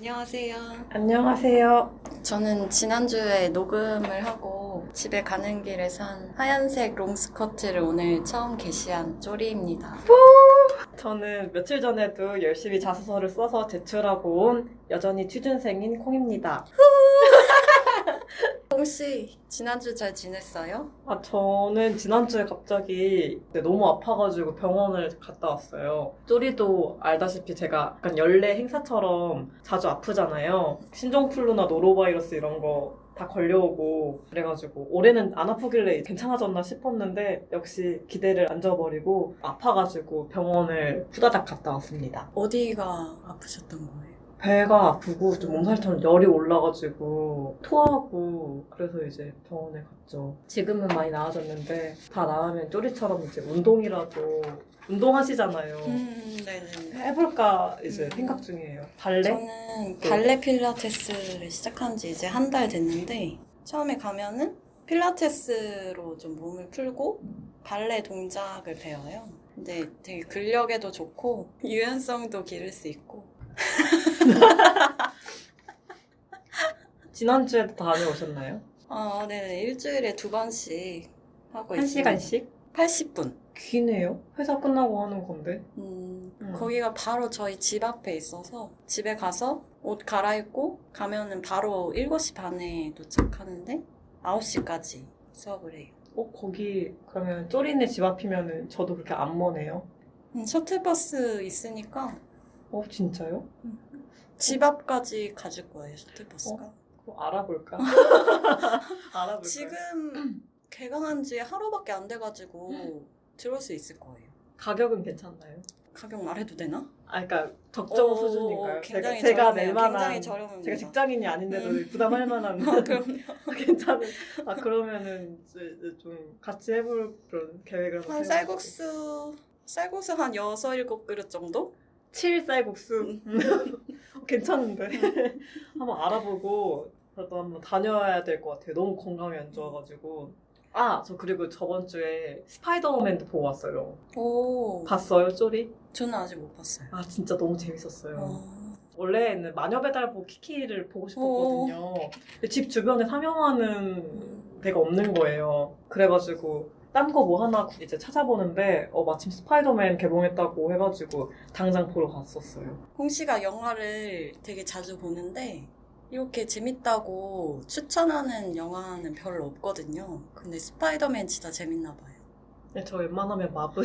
안녕하세요. 안녕하세요. 저는 지난주에 녹음을 하고 집에 가는 길에 산 하얀색 롱스커트를 오늘 처음 게시한 쪼리입니다. 저는 며칠 전에도 열심히 자소서를 써서 제출하고 온 여전히 취준생인 콩입니다. 혹시 지난주 잘 지냈어요? 저는 지난주에 갑자기 너무 아파가지고 병원을 갔다 왔어요. 쪼리도 알다시피 제가 약간 연례 행사처럼 자주 아프잖아요. 신종플루나 노로바이러스 이런 거 다 걸려오고 그래가지고 올해는 안 아프길래 괜찮아졌나 싶었는데 역시 기대를 안 저버리고 아파가지고 병원을 후다닥 갔다 왔습니다. 어디가 아프셨던 거예요? 배가 아프고 좀 몸살처럼 열이 올라가지고 토하고 그래서 이제 병원에 갔죠. 지금은 많이 나아졌는데 다 나으면 쪼리처럼 이제 운동하시잖아요. 네네. 해볼까 이제 음. 생각 중이에요. 발레? 저는 발레 필라테스를 시작한 지 이제 한 달 됐는데 처음에 가면은 필라테스로 좀 몸을 풀고 발레 동작을 배워요. 근데 되게 근력에도 좋고 유연성도 기를 수 있고 지난주에도 다녀오셨나요? 네, 일주일에 2번씩 하고 한 있습니다. 시간씩? 80분. 기네요. 회사 끝나고 하는 건데. 거기가 바로 저희 집 앞에 있어서 집에 가서 옷 갈아입고 가면은 바로 7시 반에 도착하는데 9시까지 수업을 해요. 거기 그러면 쪼리네 집 앞이면은 저도 그렇게 안 머네요. 셔틀버스 있으니까 진짜요? 집 앞까지 가줄 거예요, 셔틀버스가. 그럼 알아볼까? 알아볼까? 지금 개강한 지 하루밖에 안 돼가지고 들어올 수 있을 거예요. 가격은 괜찮나요? 가격 말해도 되나? 그러니까 적정 수준인가요? 굉장히 제가 저렴해요. 낼 만한 굉장히 저렴합니다. 제가 직장인이 아닌데도 부담할 만한 그럼요. 괜찮은 그러면은 이제 좀 같이 해볼 그런 계획을 한번 한 세워볼게요. 쌀국수 한 6, 7그릇 정도? 7 쌀국수 괜찮은데 한번 알아보고 저도 한번 다녀야 될 것 같아요. 너무 건강이 안 좋아가지고 저 그리고 저번 주에 스파이더맨도 보고 왔어요. 오, 봤어요, 쪼리? 저는 아직 못 봤어요. 진짜 너무 재밌었어요. 어, 원래는 마녀배달보 키키를 보고 싶었거든요. 근데 집 주변에 상영하는 데가 없는 거예요. 그래가지고 딴 거 뭐 하나 이제 찾아보는데 마침 스파이더맨 개봉했다고 해가지고 당장 보러 갔었어요. 홍 씨가 영화를 되게 자주 보는데 이렇게 재밌다고 추천하는 영화는 별로 없거든요. 근데 스파이더맨 진짜 재밌나 봐요. 근데 저 웬만하면 마블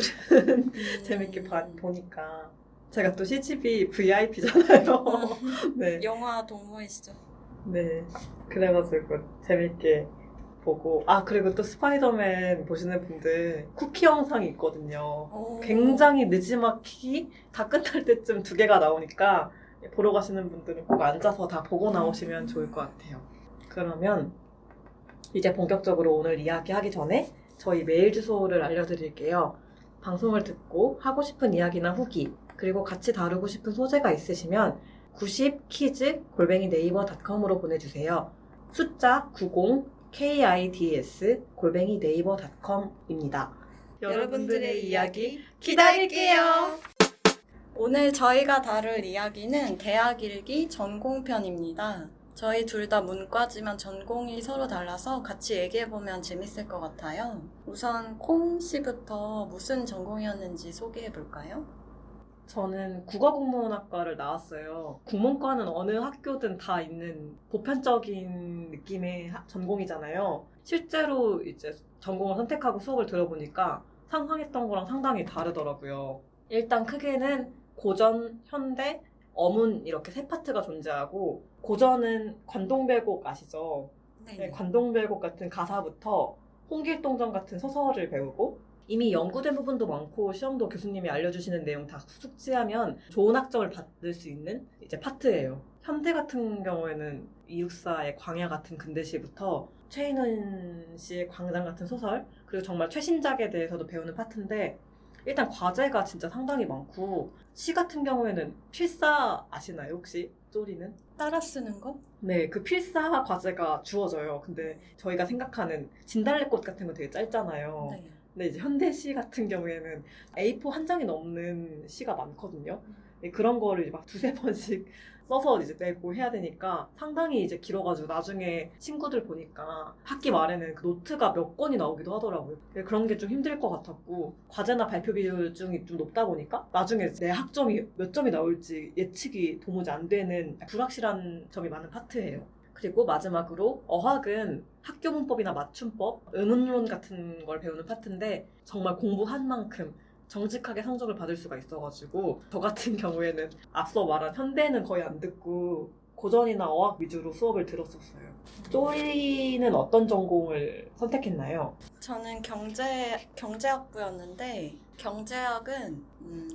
재밌게 보니까 제가 또 CGV VIP잖아요. 네. 영화 동무이시죠? 네. 그래가지고 재밌게 보고 그리고 또 스파이더맨 보시는 분들 쿠키 영상이 있거든요. 오. 굉장히 느지막이 다 끝날 때쯤 2개가 나오니까 보러 가시는 분들은 꼭 앉아서 다 보고 나오시면 좋을 것 같아요. 그러면 이제 본격적으로 오늘 이야기하기 전에 저희 메일 주소를 알려드릴게요. 방송을 듣고 하고 싶은 이야기나 후기 그리고 같이 다루고 싶은 소재가 있으시면 90kids@naver.com으로 보내주세요. 숫자 90kids@naver.com입니다. 여러분들의 이야기 기다릴게요. 오늘 저희가 다룰 이야기는 대학 일기 전공편입니다. 저희 둘 다 문과지만 전공이 서로 달라서 같이 얘기해보면 재밌을 것 같아요. 우선 콩 씨부터 무슨 전공이었는지 소개해볼까요? 저는 국어국문학과를 나왔어요. 국문과는 어느 학교든 다 있는 보편적인 느낌의 전공이잖아요. 실제로 이제 전공을 선택하고 수업을 들어보니까 상상했던 거랑 상당히 다르더라고요. 일단 크게는 고전, 현대, 어문 이렇게 3파트가 존재하고 고전은 관동별곡 아시죠? 네, 관동별곡 같은 가사부터 홍길동전 같은 소설을 배우고 이미 연구된 부분도 많고 시험도 교수님이 알려주시는 내용 다 숙지하면 좋은 학점을 받을 수 있는 이제 파트예요. 현대 같은 경우에는 이육사의 광야 같은 근대시부터 최인훈 씨의 광장 같은 소설 그리고 정말 최신작에 대해서도 배우는 파트인데 일단 과제가 진짜 상당히 많고 시 같은 경우에는 필사 아시나요 혹시? 쪼리는? 따라 쓰는 거? 네, 그 필사 과제가 주어져요. 근데 저희가 생각하는 진달래꽃 같은 거 되게 짧잖아요. 네. 근데 이제 현대시 같은 경우에는 A4 한 장이 넘는 시가 많거든요. 그런 거를 막 2-3번씩 써서 이제 내고 해야 되니까 상당히 이제 길어가지고 나중에 친구들 보니까 학기 말에는 그 노트가 몇 권이 나오기도 하더라고요. 그런 게 좀 힘들 것 같았고 과제나 발표 비중이 좀 높다 보니까 나중에 내 학점이 몇 점이 나올지 예측이 도무지 안 되는 불확실한 점이 많은 파트예요. 그리고 마지막으로 어학은 학교 문법이나 맞춤법, 의문론 같은 걸 배우는 파트인데 정말 공부한 만큼 정직하게 성적을 받을 수가 있어가지고 저 같은 경우에는 앞서 말한 현대는 거의 안 듣고 고전이나 어학 위주로 수업을 들었었어요. 쪼이는 어떤 전공을 선택했나요? 저는 경제학부였는데 경제학은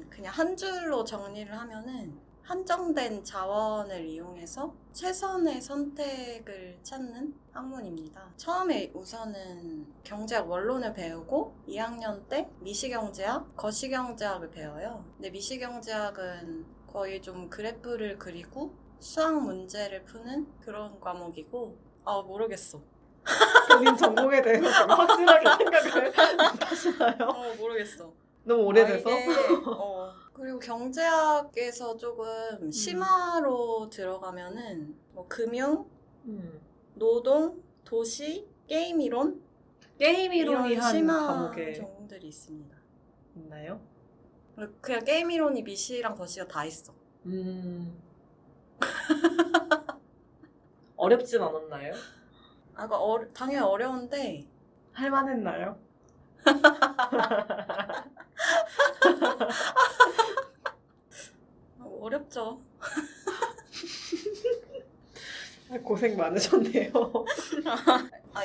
그냥 한 줄로 정리를 하면은 한정된 자원을 이용해서 최선의 선택을 찾는 학문입니다. 처음에 우선은 경제학 원론을 배우고 2학년 때 미시경제학, 거시경제학을 배워요. 근데 미시경제학은 거의 좀 그래프를 그리고 수학 문제를 푸는 그런 과목이고 모르겠어. 본인 전공에 대해서 좀 확실하게 생각을 하시나요? 모르겠어. 너무 오래돼서? 그리고 경제학에서 조금 심화로 들어가면은 뭐 금융, 노동, 도시, 게임 이론 게임 이론이 이런 한 심화 과목에 전공들이 있습니다. 있나요? 그냥 게임 이론이 미시랑 거시가 다 있어. 어렵진 않았나요? 당연히 어려운데 할만했나요? 어렵죠. 고생 많으셨네요.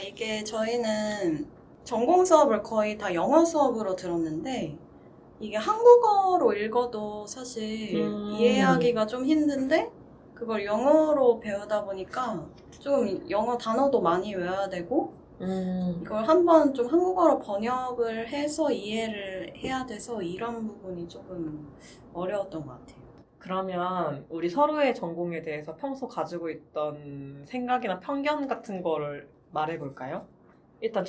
이게 저희는 전공 수업을 거의 다 영어 수업으로 들었는데 이게 한국어로 읽어도 사실 이해하기가 좀 힘든데 그걸 영어로 배우다 보니까 좀 영어 단어도 많이 외워야 되고 이걸 한번 좀 한국어로 번역을 해서 이해를 해야 돼서 이런 부분이 조금 어려웠던 것 같아요. 그러면 우리 서로의 전공에 대해서 평소 가지고 있던 생각이나 편견 같은 거를 말해볼까요? 일단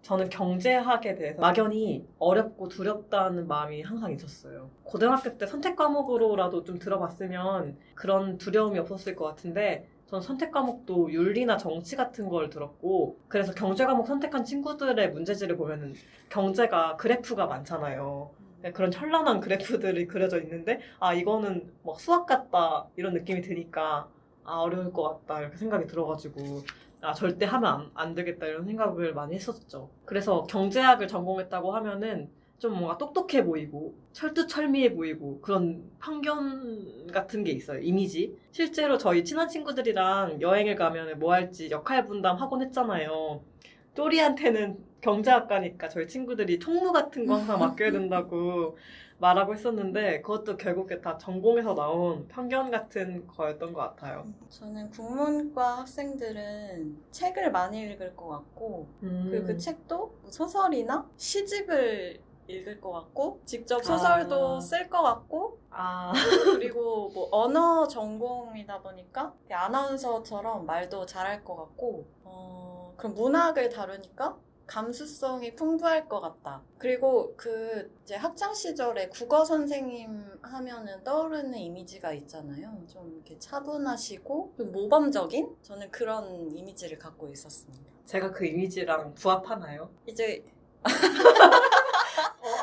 저는 경제학에 대해서 막연히 어렵고 두렵다는 마음이 항상 있었어요. 고등학교 때 선택 과목으로라도 좀 들어봤으면 그런 두려움이 없었을 것 같은데 전 선택 과목도 윤리나 정치 같은 걸 들었고 그래서 경제 과목 선택한 친구들의 문제지를 보면은 경제가 그래프가 많잖아요. 그런 현란한 그래프들이 그려져 있는데 이거는 막 수학 같다 이런 느낌이 드니까 어려울 것 같다 이렇게 생각이 들어가지고 절대 하면 안 되겠다 이런 생각을 많이 했었죠. 그래서 경제학을 전공했다고 하면은 좀 뭔가 똑똑해 보이고 철두철미해 보이고 그런 편견 같은 게 있어요. 이미지. 실제로 저희 친한 친구들이랑 여행을 가면 뭐 할지 역할 분담하곤 했잖아요. 쪼리한테는 경제학과니까 저희 친구들이 총무 같은 거 항상 맡겨야 된다고 말하고 있었는데 그것도 결국에 다 전공에서 나온 편견 같은 거였던 것 같아요. 저는 국문과 학생들은 책을 많이 읽을 것 같고 그리고 그 책도 소설이나 시집을 읽을 것 같고 직접 소설도 쓸 것 같고 그리고 뭐 언어 전공이다 보니까 아나운서처럼 말도 잘할 것 같고 그럼 문학을 다루니까 감수성이 풍부할 것 같다. 그리고 이제 학창 시절에 국어 선생님 하면은 떠오르는 이미지가 있잖아요. 좀 이렇게 차분하시고 좀 모범적인? 저는 그런 이미지를 갖고 있었습니다. 제가 그 이미지랑 부합하나요? 이제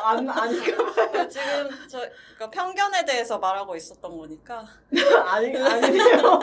아닌가 봐요. 지금 그러니까 편견에 대해서 말하고 있었던 거니까. 아니네요.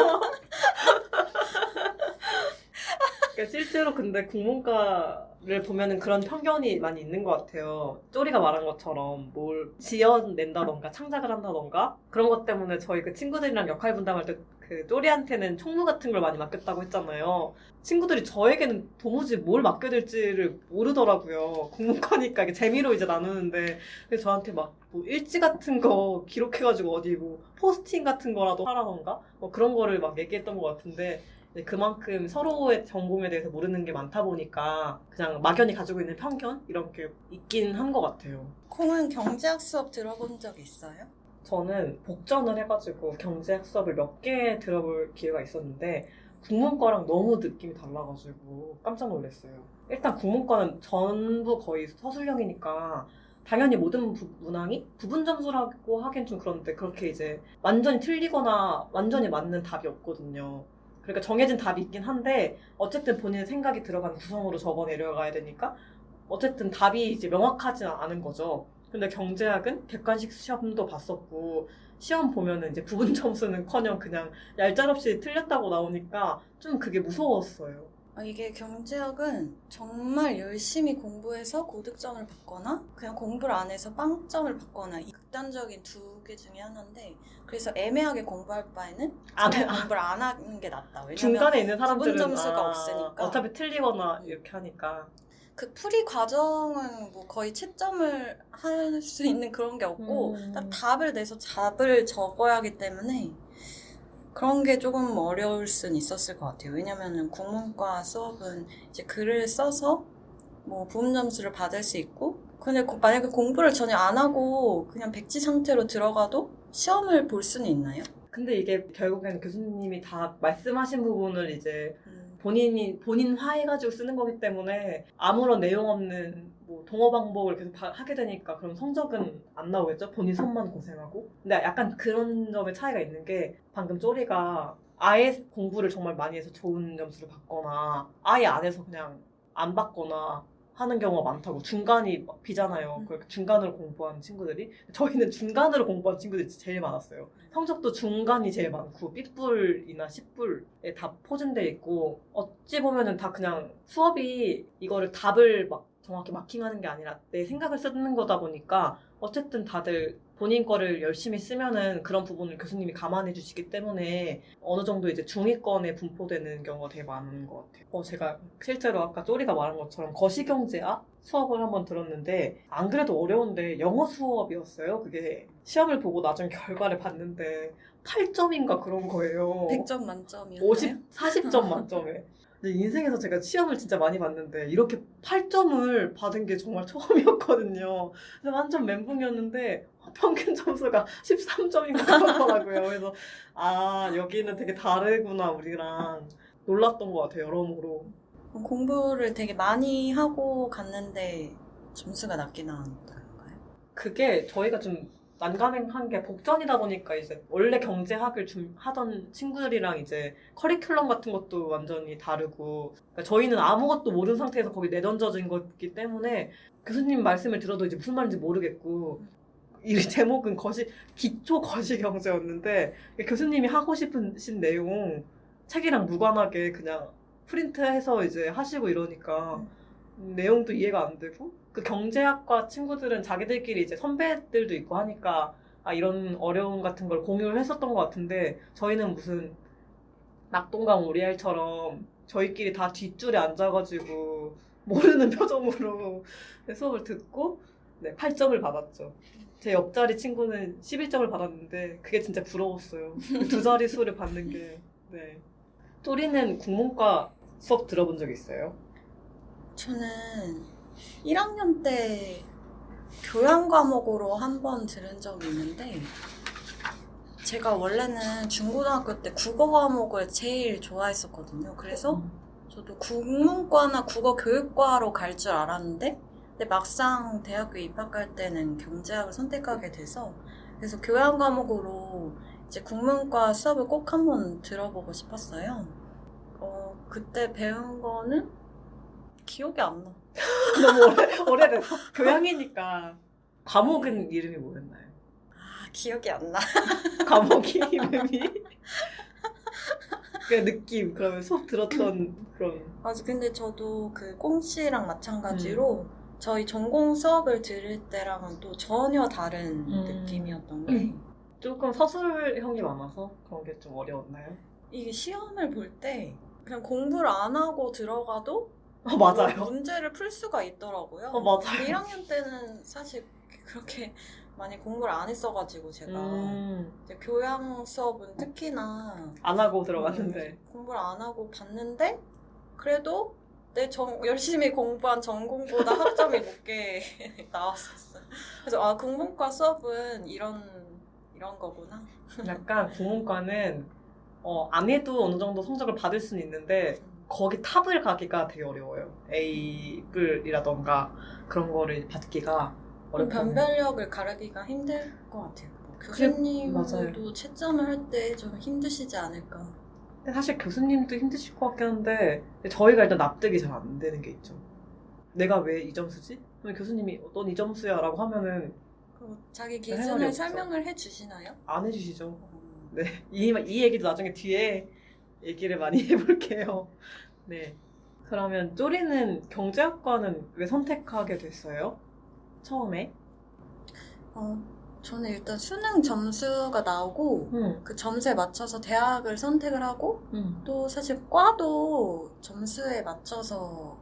그러니까 실제로 근데 국문과를 보면은 그런 편견이 많이 있는 것 같아요. 쪼리가 말한 것처럼 뭘 지어낸다던가 창작을 한다던가 그런 것 때문에 저희 그 친구들이랑 역할 분담할 때 그 쪼리한테는 총무 같은 걸 많이 맡겼다고 했잖아요. 친구들이 저에게는 도무지 뭘 맡겨야 될지를 모르더라고요. 국문과니까 이게 재미로 이제 나누는데 그래서 저한테 막 뭐 일지 같은 거 기록해가지고 어디 뭐 포스팅 같은 거라도 하라던가 뭐 그런 거를 막 얘기했던 것 같은데 그만큼 서로의 전공에 대해서 모르는 게 많다 보니까 그냥 막연히 가지고 있는 편견? 이런 게 있긴 한 것 같아요. 콩은 경제학 수업 들어본 적 있어요? 저는 복전을 해가지고 경제학 수업을 몇 개 들어볼 기회가 있었는데 국문과랑 너무 느낌이 달라가지고 깜짝 놀랐어요. 일단 국문과는 전부 거의 서술형이니까 당연히 모든 문항이 부분 점수라고 하기엔 좀 그런데 그렇게 이제 완전히 틀리거나 완전히 맞는 답이 없거든요. 그러니까 정해진 답이 있긴 한데 어쨌든 본인의 생각이 들어간 구성으로 적어 내려가야 되니까 어쨌든 답이 이제 명확하진 않은 거죠. 근데 경제학은 객관식 시험도 봤었고 시험 보면은 이제 부분 점수는커녕 그냥 얄짤없이 틀렸다고 나오니까 좀 그게 무서웠어요. 이게 경제학은 정말 열심히 공부해서 고득점을 받거나 그냥 공부를 안 해서 빵점을 받거나 이 극단적인 두 개 중에 하나인데 그래서 애매하게 공부할 바에는 정말 공부를 안 하는 게 낫다. 왜냐면 중간에 있는 사람들은 부분 점수가 없으니까. 어차피 틀리거나 이렇게 하니까. 그 풀이 과정은 뭐 거의 채점을 할 수 있는 그런 게 없고 딱 답을 내서 답을 적어야 하기 때문에 그런 게 조금 어려울 순 있었을 것 같아요. 왜냐면은 국문과 수업은 이제 글을 써서 뭐 부분 점수를 받을 수 있고 근데 만약에 공부를 전혀 안 하고 그냥 백지 상태로 들어가도 시험을 볼 수는 있나요? 근데 이게 결국엔 교수님이 다 말씀하신 부분을 이제 본인 화해가지고 쓰는 거기 때문에 아무런 내용 없는 뭐 동어 방법을 계속 하게 되니까 그럼 성적은 안 나오겠죠? 본인 손만 고생하고. 근데 약간 그런 점의 차이가 있는 게 방금 쪼리가 아예 공부를 정말 많이 해서 좋은 점수를 받거나 아예 안 해서 그냥 안 받거나 하는 경우가 많다고. 중간이 막 비잖아요. 그러니까 중간으로 공부하는 친구들이. 저희는 중간으로 공부한 친구들이 제일 많았어요. 성적도 중간이 제일 많고 B뿔이나 C뿔에 다 포진돼 있고 어찌 보면은 다 그냥 수업이 이거를 답을 막 정확히 마킹하는 게 아니라 내 생각을 쓰는 거다 보니까 어쨌든 다들 본인 거를 열심히 쓰면은 그런 부분을 교수님이 감안해 주시기 때문에 어느 정도 이제 중위권에 분포되는 경우가 되게 많은 것 같아요. 제가 실제로 아까 쪼리가 말한 것처럼 거시경제학 수업을 한번 들었는데 안 그래도 어려운데 영어 수업이었어요. 그게 시험을 보고 나중에 결과를 봤는데 8점인가 그런 거예요. 100점 만점이었나요? 40점 만점에. 근데 인생에서 제가 시험을 진짜 많이 봤는데 이렇게 8점을 받은 게 정말 처음이었거든요. 그래서 완전 멘붕이었는데 평균 점수가 13점인가 그러더라고요. 그래서 여기는 되게 다르구나 우리랑 놀랐던 것 같아요. 여러모로. 공부를 되게 많이 하고 갔는데 점수가 낮게 나왔던가요? 그게 저희가 좀 난감한 게 복전이다 보니까 이제 원래 경제학을 하던 친구들이랑 이제 커리큘럼 같은 것도 완전히 다르고 그러니까 저희는 아무것도 모르는 상태에서 거기 내던져진 거기 때문에 교수님 말씀을 들어도 이제 무슨 말인지 모르겠고 이 제목은 기초 거시경제였는데 교수님이 하고 싶으신 내용 책이랑 무관하게 그냥 프린트해서 이제 하시고 이러니까 내용도 이해가 안 되고 그 경제학과 친구들은 자기들끼리 이제 선배들도 있고 하니까 이런 어려움 같은 걸 공유를 했었던 것 같은데 저희는 무슨 낙동강 오리알처럼 저희끼리 다 뒷줄에 앉아가지고 모르는 표정으로 수업을 듣고 8점을 받았죠. 제 옆자리 친구는 11점을 받았는데 그게 진짜 부러웠어요. 두 자리 수를 받는 게. 네. 쪼리는 국문과 수업 들어본 적 있어요? 저는 1학년 때 교양 과목으로 한 번 들은 적이 있는데 제가 원래는 중고등학교 때 국어 과목을 제일 좋아했었거든요. 그래서 저도 국문과나 국어 교육과로 갈 줄 알았는데 근데 막상 대학교 입학할 때는 경제학을 선택하게 돼서 그래서 교양 과목으로 이제 국문과 수업을 꼭 한번 들어보고 싶었어요. 그때 배운 거는 기억이 안 나. 너무 오래돼서 교양이니까. 과목은 이름이 뭐였나요? 기억이 안 나. 과목 이름이? 그 느낌, 그러면 수업 들었던 그런. 맞아. 근데 저도 그 꽁씨랑 마찬가지로 저희 전공 수업을 들을 때랑은 또 전혀 다른 느낌이었던 게 조금 서술형이 많아서 그런 게 좀 어려웠나요? 이게 시험을 볼 때 그냥 공부를 안 하고 들어가도 맞아요. 문제를 풀 수가 있더라고요. 맞아요. 1학년 때는 사실 그렇게 많이 공부를 안 했어가지고 제가 이제 교양 수업은 특히나 안 하고 들어갔는데 공부를 안 하고 봤는데 그래도 열심히 공부한 전공보다 학점이 높게 나왔었어요. 그래서 국문과 수업은 이런 거구나. 약간 국문과는 안 해도 어느 정도 성적을 받을 수는 있는데 거기 탑을 가기가 되게 어려워요. A뿔이라던가 그런 거를 받기가 변별력을 가르기가 힘들 것 같아요. 뭐 교수님도 맞아요. 채점을 할 때 좀 힘드시지 않을까. 근데 사실 교수님도 힘드실 것 같긴 한데 저희가 일단 납득이 잘 안 되는 게 있죠. 내가 왜 이 점수지? 그러면 교수님이 넌 이 점수야 라고 하면은 자기 할 말이 기준을 없죠. 설명을 해주시나요? 안 해주시죠. 네, 이 얘기도 나중에 뒤에 얘기를 많이 해볼게요. 네. 그러면 쪼리는 경제학과는 왜 선택하게 됐어요? 처음에? 저는 일단 수능 점수가 나오고 응. 그 점수에 맞춰서 대학을 선택을 하고 응. 또 사실 과도 점수에 맞춰서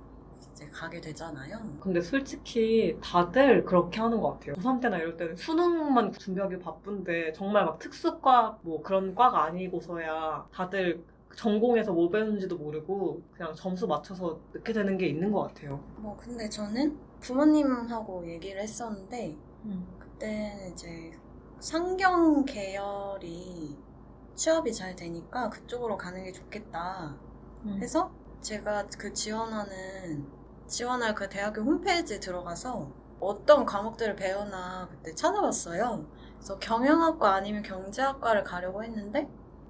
이제 가게 되잖아요. 근데 솔직히 다들 그렇게 하는 것 같아요. 고3 때나 이럴 때는 수능만 준비하기 바쁜데 정말 막 특수과 뭐 그런 과가 아니고서야 다들 전공에서 뭐 배우는지도 모르고 그냥 점수 맞춰서 넣게 되는 게 있는 것 같아요. 근데 저는 부모님하고 얘기를 했었는데 응. 그때는 이제 상경 계열이 취업이 잘 되니까 그쪽으로 가는 게 좋겠다 해서 제가 그 지원할 그 대학교 홈페이지에 들어가서 어떤 과목들을 배우나 그때 찾아봤어요. 그래서 경영학과 아니면 경제학과를 가려고 했는데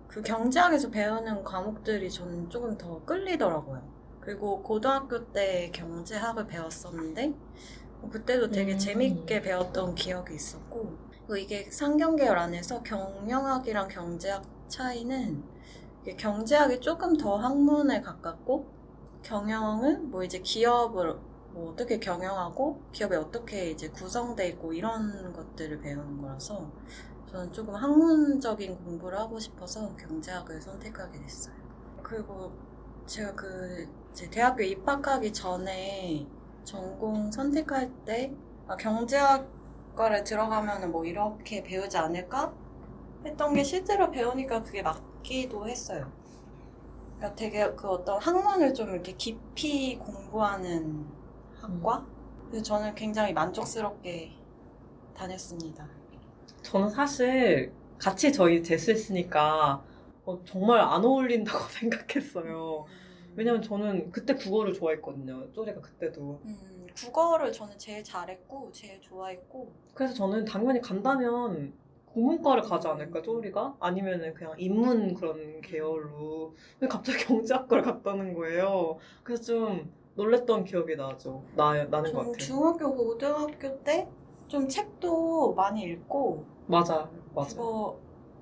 그 경제학에서 배우는 과목들이 저는 조금 더 끌리더라고요. 그리고 고등학교 때 경제학을 배웠었는데 그때도 되게 재밌게 배웠던 기억이 있었고 그리고 이게 상경계열 안에서 경영학이랑 경제학 차이는 이게 경제학이 조금 더 학문에 가깝고 경영은 뭐 이제 기업을 뭐 어떻게 경영하고 기업이 어떻게 이제 구성돼 있고 이런 것들을 배우는 거라서 저는 조금 학문적인 공부를 하고 싶어서 경제학을 선택하게 됐어요. 그리고 제가 이제 대학교 입학하기 전에 전공 선택할 때 경제학과를 들어가면 뭐 이렇게 배우지 않을까 했던 게 실제로 배우니까 그게 맞기도 했어요. 그러니까 되게 그 어떤 학문을 좀 이렇게 깊이 공부하는 학과? 그래서 저는 굉장히 만족스럽게 다녔습니다. 저는 사실 같이 저희 재수했으니까 정말 안 어울린다고 생각했어요. 왜냐면 저는 그때 국어를 좋아했거든요. 쪼리가 그때도. 국어를 저는 제일 잘했고 제일 좋아했고 그래서 저는 당연히 간다면 국문과를 가지 않을까, 쪼리가? 아니면은 그냥 인문 그런 계열로. 왜 갑자기 경제학과를 갔다는 거예요? 그래서 좀 놀랬던 기억이 나는 것 저는 같아요. 중학교, 고등학교 때 좀 책도 많이 읽고 맞아.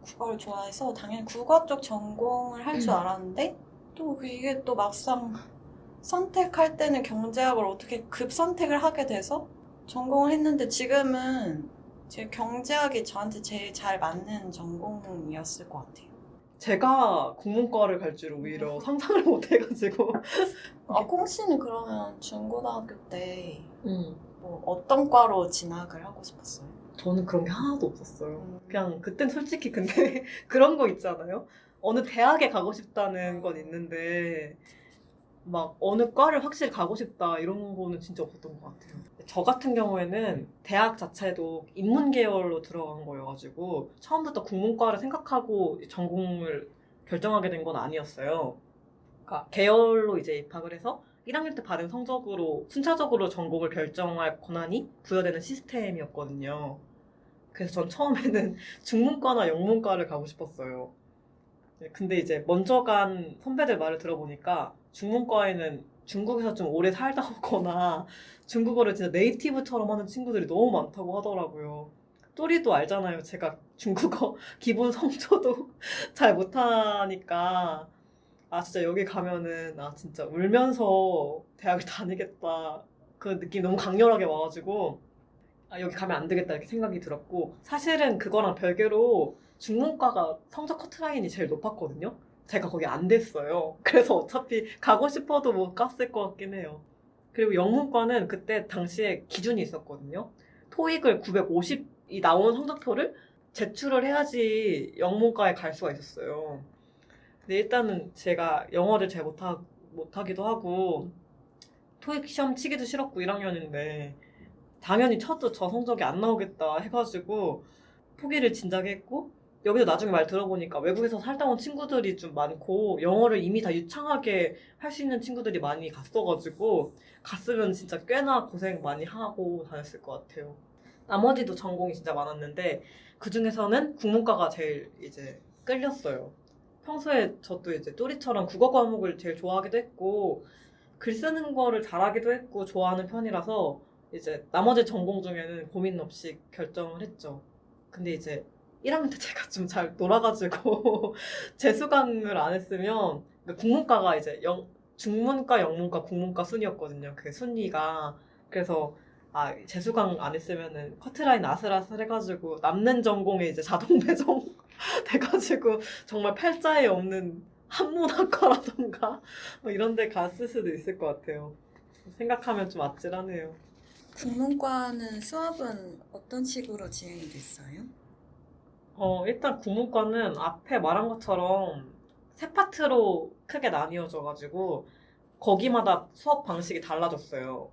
국어를 좋아해서 당연히 국어 쪽 전공을 할 줄 알았는데 또 이게 또 막상 선택할 때는 경제학을 어떻게 급 선택을 하게 돼서 전공을 했는데 지금은 제 경제학이 저한테 제일 잘 맞는 전공이었을 것 같아요. 제가 국문과를 갈 줄 오히려 상상을 못 해가지고. 콩 씨는 그러면 중고등학교 때 음. 뭐 어떤 과로 진학을 하고 싶었어요? 저는 그런 게 하나도 없었어요. 그냥 그땐 솔직히 근데 그런 거 있잖아요. 어느 대학에 가고 싶다는 건 있는데 막 어느 과를 확실히 가고 싶다 이런 거는 진짜 없었던 것 같아요. 저 같은 경우에는 대학 자체도 인문 계열로 들어간 거여가지고 처음부터 국문과를 생각하고 전공을 결정하게 된 건 아니었어요. 그러니까 계열로 이제 입학을 해서 1학년 때 받은 성적으로 순차적으로 전공을 결정할 권한이 부여되는 시스템이었거든요. 그래서 전 처음에는 중문과나 영문과를 가고 싶었어요. 근데 이제 먼저 간 선배들 말을 들어보니까 중문과에는 중국에서 좀 오래 살다 오거나 중국어를 진짜 네이티브처럼 하는 친구들이 너무 많다고 하더라고요. 또리도 알잖아요. 제가 중국어 기본 성조도 잘 못하니까 진짜 여기 가면은 진짜 울면서 대학을 다니겠다. 그 느낌이 너무 강렬하게 와가지고 여기 가면 안 되겠다 이렇게 생각이 들었고 사실은 그거랑 별개로 중문과가 성적 커트라인이 제일 높았거든요. 제가 거기 안 됐어요. 그래서 어차피 가고 싶어도 못 갔을 것 같긴 해요. 그리고 영문과는 그때 당시에 기준이 있었거든요. 토익을 950이 나온 성적표를 제출을 해야지 영문과에 갈 수가 있었어요. 근데 일단은 제가 영어를 잘 못하기도 하고 토익 시험 치기도 싫었고 1학년인데 당연히 쳐도 저 성적이 안 나오겠다 해가지고 포기를 진작에 했고 여기서 나중에 말 들어보니까 외국에서 살다 온 친구들이 좀 많고 영어를 이미 다 유창하게 할 수 있는 친구들이 많이 갔어가지고 갔으면 진짜 꽤나 고생 많이 하고 다녔을 것 같아요. 나머지도 전공이 진짜 많았는데 그 중에서는 국문과가 제일 이제 끌렸어요. 평소에 저도 이제 또리처럼 국어 과목을 제일 좋아하기도 했고 글 쓰는 거를 잘하기도 했고 좋아하는 편이라서 이제 나머지 전공 중에는 고민 없이 결정을 했죠. 근데 이제 1학년 때 제가 좀 잘 놀아가지고 재수강을 안 했으면 그러니까 국문과가 이제 중문과, 영문과, 국문과 순이었거든요. 그 순위가. 그래서 재수강 안 했으면은 커트라인 아슬아슬 해가지고 남는 전공에 이제 자동 배정 돼가지고 정말 팔자에 없는 한문학과라던가 뭐 이런 데 갔을 수도 있을 것 같아요. 생각하면 좀 아찔하네요. 국문과는 수업은 어떤 식으로 진행이 됐어요? 일단 국문과는 앞에 말한 것처럼 세 파트로 크게 나뉘어져가지고 거기마다 수업 방식이 달라졌어요.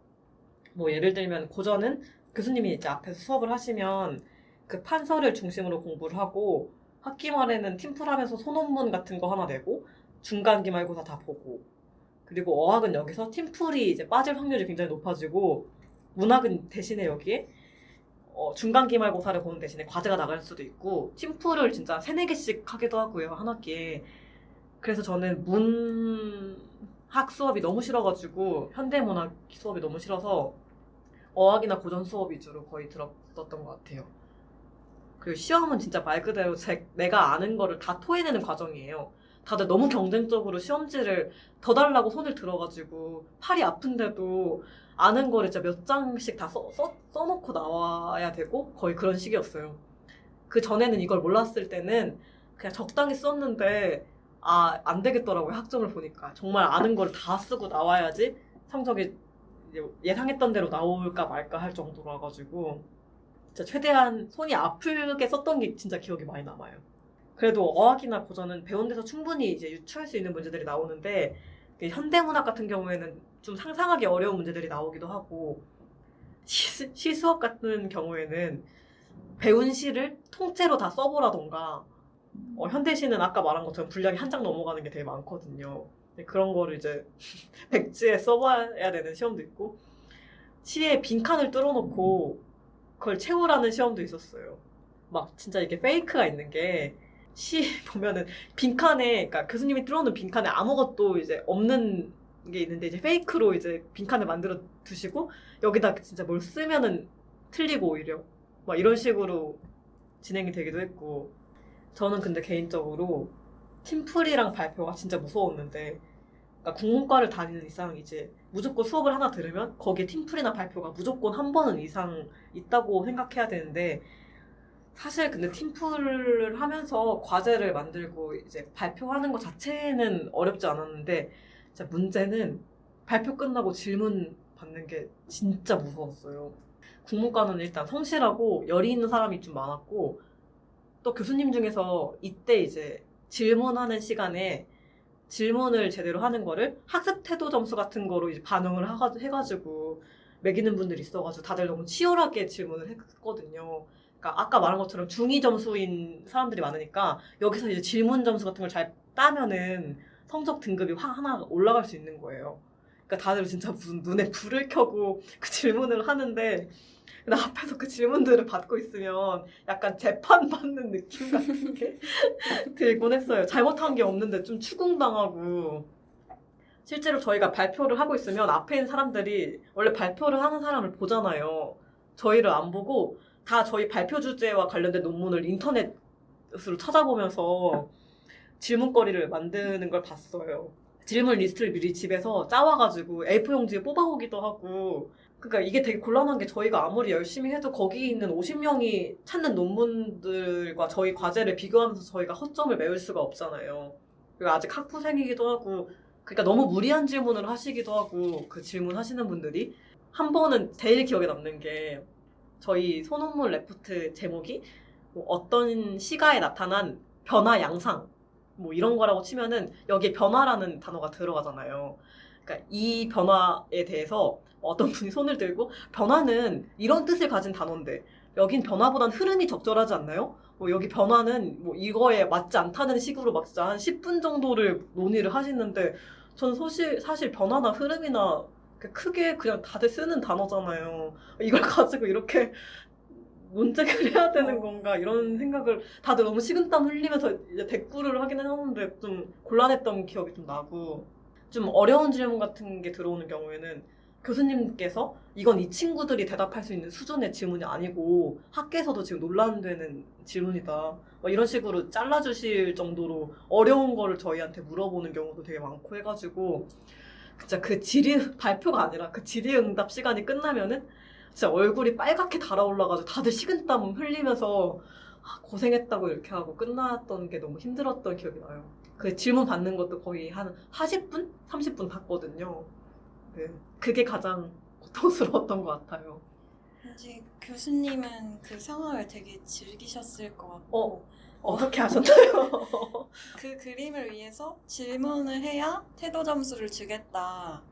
뭐 예를 들면 고전은 교수님이 이제 앞에서 수업을 하시면 그 판서를 중심으로 공부를 하고 학기 말에는 팀플하면서 소논문 같은 거 하나 내고 중간 기말고사 다 보고 그리고 어학은 여기서 팀플이 이제 빠질 확률이 굉장히 높아지고 문학은 대신에 여기에 중간 기말고사를 보는 대신에 과제가 나갈 수도 있고 팀플을 진짜 3-4개씩 하기도 하고요 한 학기에. 그래서 저는 문학 수업이 너무 싫어가지고 현대문학 수업이 너무 싫어서 어학이나 고전 수업 위주로 거의 들었었던 것 같아요. 그리고 시험은 진짜 말 그대로 내가 아는 거를 다 토해내는 과정이에요. 다들 너무 경쟁적으로 시험지를 더 달라고 손을 들어가지고 팔이 아픈데도 아는 거를 진짜 몇 장씩 다 써놓고 나와야 되고 거의 그런 식이었어요. 그 전에는 이걸 몰랐을 때는 그냥 적당히 썼는데 안 되겠더라고요. 학점을 보니까. 정말 아는 걸 다 쓰고 나와야지 성적이 예상했던 대로 나올까 말까 할 정도라 가지고 진짜 최대한 손이 아프게 썼던 게 진짜 기억이 많이 남아요. 그래도 어학이나 고전은 배운 데서 충분히 이제 유추할 수 있는 문제들이 나오는데 현대문학 같은 경우에는 좀 상상하기 어려운 문제들이 나오기도 하고 시수업 같은 경우에는 배운 시를 통째로 다 써보라던가 현대시는 아까 말한 것처럼 분량이 한 장 넘어가는 게 되게 많거든요. 그런 거를 이제 백지에 써봐야 되는 시험도 있고 시에 빈칸을 뚫어놓고 그걸 채우라는 시험도 있었어요. 막 진짜 이게 페이크가 있는 게 시 보면은 빈칸에 그러니까 교수님이 뚫어놓은 빈칸에 아무것도 이제 없는 게 있는데 이제 페이크로 이제 빈칸을 만들어 두시고 여기다 진짜 뭘 쓰면은 틀리고 오히려 막 이런 식으로 진행이 되기도 했고 저는 근데 개인적으로 팀플이랑 발표가 진짜 무서웠는데 그러니까 국문과를 다니는 이상 이제 무조건 수업을 하나 들으면 거기에 팀플이나 발표가 무조건 한 번은 이상 있다고 생각해야 되는데 사실 근데 팀플을 하면서 과제를 만들고 이제 발표하는 것 자체는 어렵지 않았는데 진짜 문제는 발표 끝나고 질문 받는 게 진짜 무서웠어요. 국문과는 일단 성실하고 열이 있는 사람이 좀 많았고 또 교수님 중에서 이때 이제 질문하는 시간에 질문을 제대로 하는 거를 학습 태도 점수 같은 거로 이제 반영을 해가지고 매기는 분들이 있어가지고 다들 너무 치열하게 질문을 했거든요. 그러니까 아까 말한 것처럼 중위 점수인 사람들이 많으니까 여기서 이제 질문 점수 같은 걸 잘 따면은 성적 등급이 하나 올라갈 수 있는 거예요. 그러니까 다들 진짜 무슨 눈에 불을 켜고 그 질문을 하는데 근데 앞에서 그 질문들을 받고 있으면 약간 재판받는 느낌 같은 게 들곤 했어요. 잘못한 게 없는데 좀 추궁당하고 실제로 저희가 발표를 하고 있으면 앞에 있는 사람들이 원래 발표를 하는 사람을 보잖아요. 저희를 안 보고 다 저희 발표 주제와 관련된 논문을 인터넷으로 찾아보면서 질문거리를 만드는 걸 봤어요. 질문 리스트를 미리 집에서 짜와가지고 A4 용지에 뽑아오기도 하고 그러니까 이게 되게 곤란한 게 저희가 아무리 열심히 해도 거기 있는 50명이 찾는 논문들과 저희 과제를 비교하면서 저희가 허점을 메울 수가 없잖아요. 그리고 아직 학부생이기도 하고 그러니까 너무 무리한 질문을 하시기도 하고 그 질문하시는 분들이 한 번은 제일 기억에 남는 게 저희 소논문 레포트 제목이 뭐 어떤 시가에 나타난 변화 양상 뭐 이런 거라고 치면은 여기에 변화라는 단어가 들어가잖아요. 그러니까 이 변화에 대해서 어떤 분이 손을 들고 변화는 이런 뜻을 가진 단어인데 여긴 변화보단 흐름이 적절하지 않나요? 뭐 여기 변화는 뭐 이거에 맞지 않다는 식으로 막 진짜 한 10분 정도를 논의를 하시는데 저는 사실 변화나 흐름이나 크게 그냥 다들 쓰는 단어잖아요. 이걸 가지고 이렇게 논쟁을 해야 되는 건가 이런 생각을 다들 너무 식은땀 흘리면서 이제 대꾸를 하긴 하는데 좀 곤란했던 기억이 좀 나고 좀 어려운 질문 같은 게 들어오는 경우에는 교수님께서 이건 이 친구들이 대답할 수 있는 수준의 질문이 아니고 학계에서도 지금 논란되는 질문이다. 이런 식으로 잘라주실 정도로 어려운 거를 저희한테 물어보는 경우도 되게 많고 해가지고 진짜 그 질의 발표가 아니라 그 질의응답 시간이 끝나면은 진짜 얼굴이 빨갛게 달아올라가지고 다들 식은땀 흘리면서 고생했다고 이렇게 하고 끝났던 게 너무 힘들었던 기억이 나요. 그 질문 받는 것도 거의 한 40분? 30분 받거든요. 네. 그게 가장 고통스러웠던 것 같아요. 왠지 교수님은 그 상황을 되게 즐기셨을 것 같고 어떻게 하셨나요? 그 그림을 위해서 질문을 해야 태도 점수를 주겠다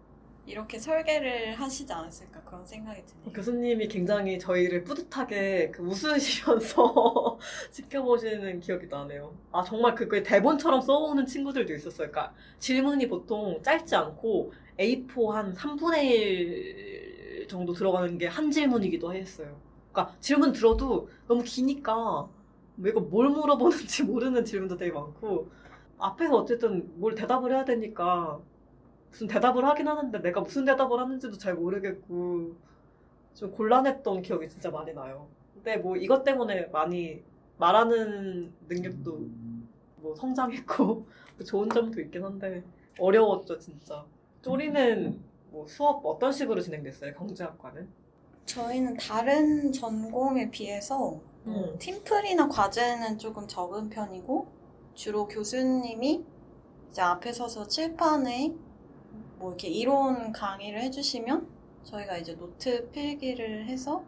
이렇게 설계를 하시지 않았을까 그런 생각이 드네요. 교수님이 굉장히 저희를 뿌듯하게 웃으시면서 지켜보시는 기억이 나네요. 정말 그걸 대본처럼 써오는 친구들도 있었어요. 그러니까 질문이 보통 짧지 않고 A4 한 3분의 1 정도 들어가는 게 한 질문이기도 했어요. 그러니까 질문 들어도 너무 기니까 이거 뭘 물어보는지 모르는 질문도 되게 많고 앞에서 어쨌든 뭘 대답을 해야 되니까 무슨 대답을 하긴 하는데 내가 무슨 대답을 하는지도 잘 모르겠고 좀 곤란했던 기억이 진짜 많이 나요. 근데 뭐 이것 때문에 많이 말하는 능력도 뭐 성장했고 좋은 점도 있긴 한데 어려웠죠 진짜. 쪼리는 뭐 수업 어떤 식으로 진행됐어요? 경제학과는? 저희는 다른 전공에 비해서 팀플이나 과제는 조금 적은 편이고 주로 교수님이 이제 앞에 서서 칠판에 뭐 이렇게 이론 강의를 해주시면 저희가 이제 노트 필기를 해서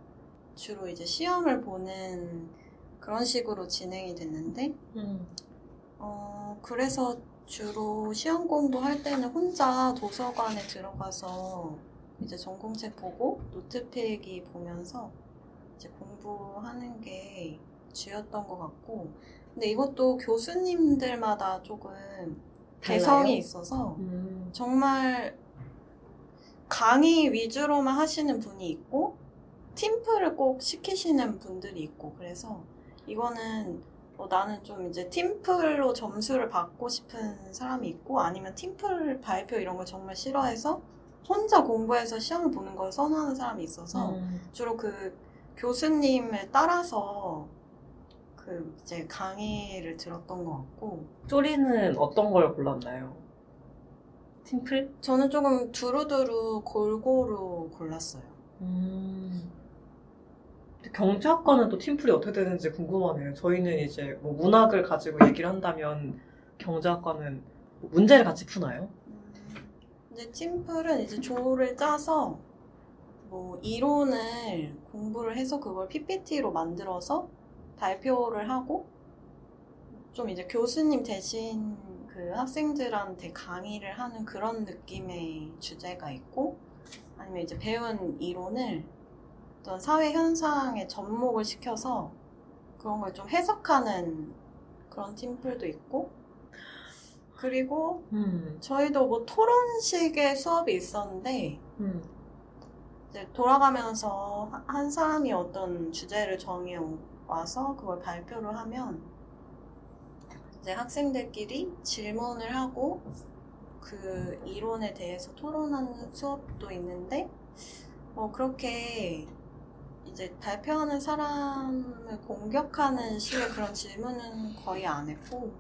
주로 이제 시험을 보는 그런 식으로 진행이 됐는데 그래서 주로 시험 공부할 때는 혼자 도서관에 들어가서 이제 전공책 보고 노트 필기 보면서 이제 공부하는 게 주였던 것 같고 근데 이것도 교수님들마다 조금 개성이 있어서 정말 강의 위주로만 하시는 분이 있고 팀플을 꼭 시키시는 분들이 있고 그래서 이거는 나는 좀 이제 팀플로 점수를 받고 싶은 사람이 있고 아니면 팀플 발표 이런 걸 정말 싫어해서 혼자 공부해서 시험을 보는 걸 선호하는 사람이 있어서 주로 그 교수님을 따라서 그 이제 강의를 들었던 것 같고 쪼리는 어떤 걸 골랐나요? 팀플? 저는 조금 두루두루 골고루 골랐어요. 경제학과는 또 팀플이 어떻게 되는지 궁금하네요. 저희는 이제 뭐 문학을 가지고 얘기를 한다면 경제학과는 문제를 같이 푸나요? 이제 팀플은 이제 조를 짜서 뭐 이론을 공부를 해서 그걸 PPT로 만들어서 발표를 하고 좀 이제 교수님 대신 그 학생들한테 강의를 하는 그런 느낌의 주제가 있고 아니면 이제 배운 이론을 어떤 사회 현상에 접목을 시켜서 그런 걸 좀 해석하는 그런 팀플도 있고 그리고 저희도 뭐 토론식의 수업이 있었는데 이제 돌아가면서 한 사람이 어떤 주제를 정해 와서 그걸 발표를 하면 이제 학생들끼리 질문을 하고 그 이론에 대해서 토론하는 수업도 있는데 그렇게 이제 발표하는 사람을 공격하는 식의 그런 질문은 거의 안 했고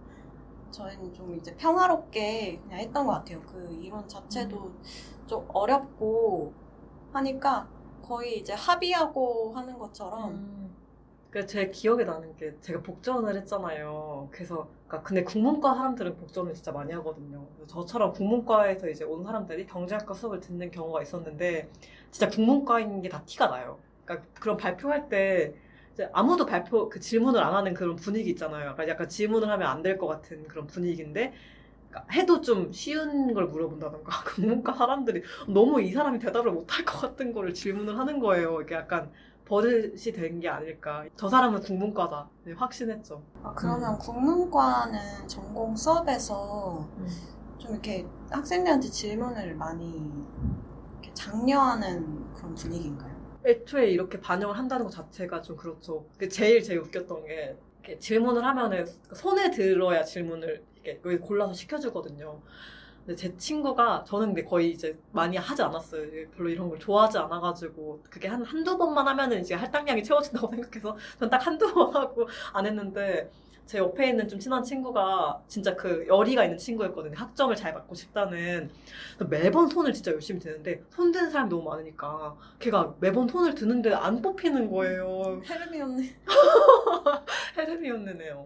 저희는 좀 이제 평화롭게 그냥 했던 것 같아요. 그 이론 자체도 좀 어렵고 하니까 거의 이제 합의하고 하는 것처럼 제 기억에 나는 게 제가 복전을 했잖아요. 그래서 근데 국문과 사람들은 복전을 진짜 많이 하거든요. 저처럼 국문과에서 이제 온 사람들이 경제학과 수업을 듣는 경우가 있었는데 진짜 국문과인 게 다 티가 나요. 그러니까 그런 발표할 때 이제 아무도 그 질문을 안 하는 그런 분위기 있잖아요. 약간 질문을 하면 안 될 것 같은 그런 분위기인데 해도 좀 쉬운 걸 물어본다던가 국문과 사람들이 너무 이 사람이 대답을 못할 것 같은 거를 질문을 하는 거예요. 이게 약간 버릇이 된 게 아닐까. 저 사람은 국문과다. 네, 확신했죠. 그러면 국문과는 전공 수업에서 좀 이렇게 학생들한테 질문을 많이 이렇게 장려하는 그런 분위기인가요? 애초에 이렇게 반영을 한다는 것 자체가 좀 그렇죠. 제일 웃겼던 게 이렇게 질문을 하면은 손에 들어야 질문을 이렇게 여기 골라서 시켜주거든요. 근데 제 친구가 저는 근데 거의 이제 많이 하지 않았어요. 별로 이런 걸 좋아하지 않아가지고 그게 한두 번만 하면은 이제 할당량이 채워진다고 생각해서 전 딱 한두 번 하고 안 했는데 제 옆에 있는 좀 친한 친구가 진짜 그 열의가 있는 친구였거든요. 학점을 잘 받고 싶다는. 매번 손을 진짜 열심히 드는데 손 드는 사람이 너무 많으니까 걔가 매번 손을 드는데 안 뽑히는 거예요. 헤르미온네. 헤르미온느네요.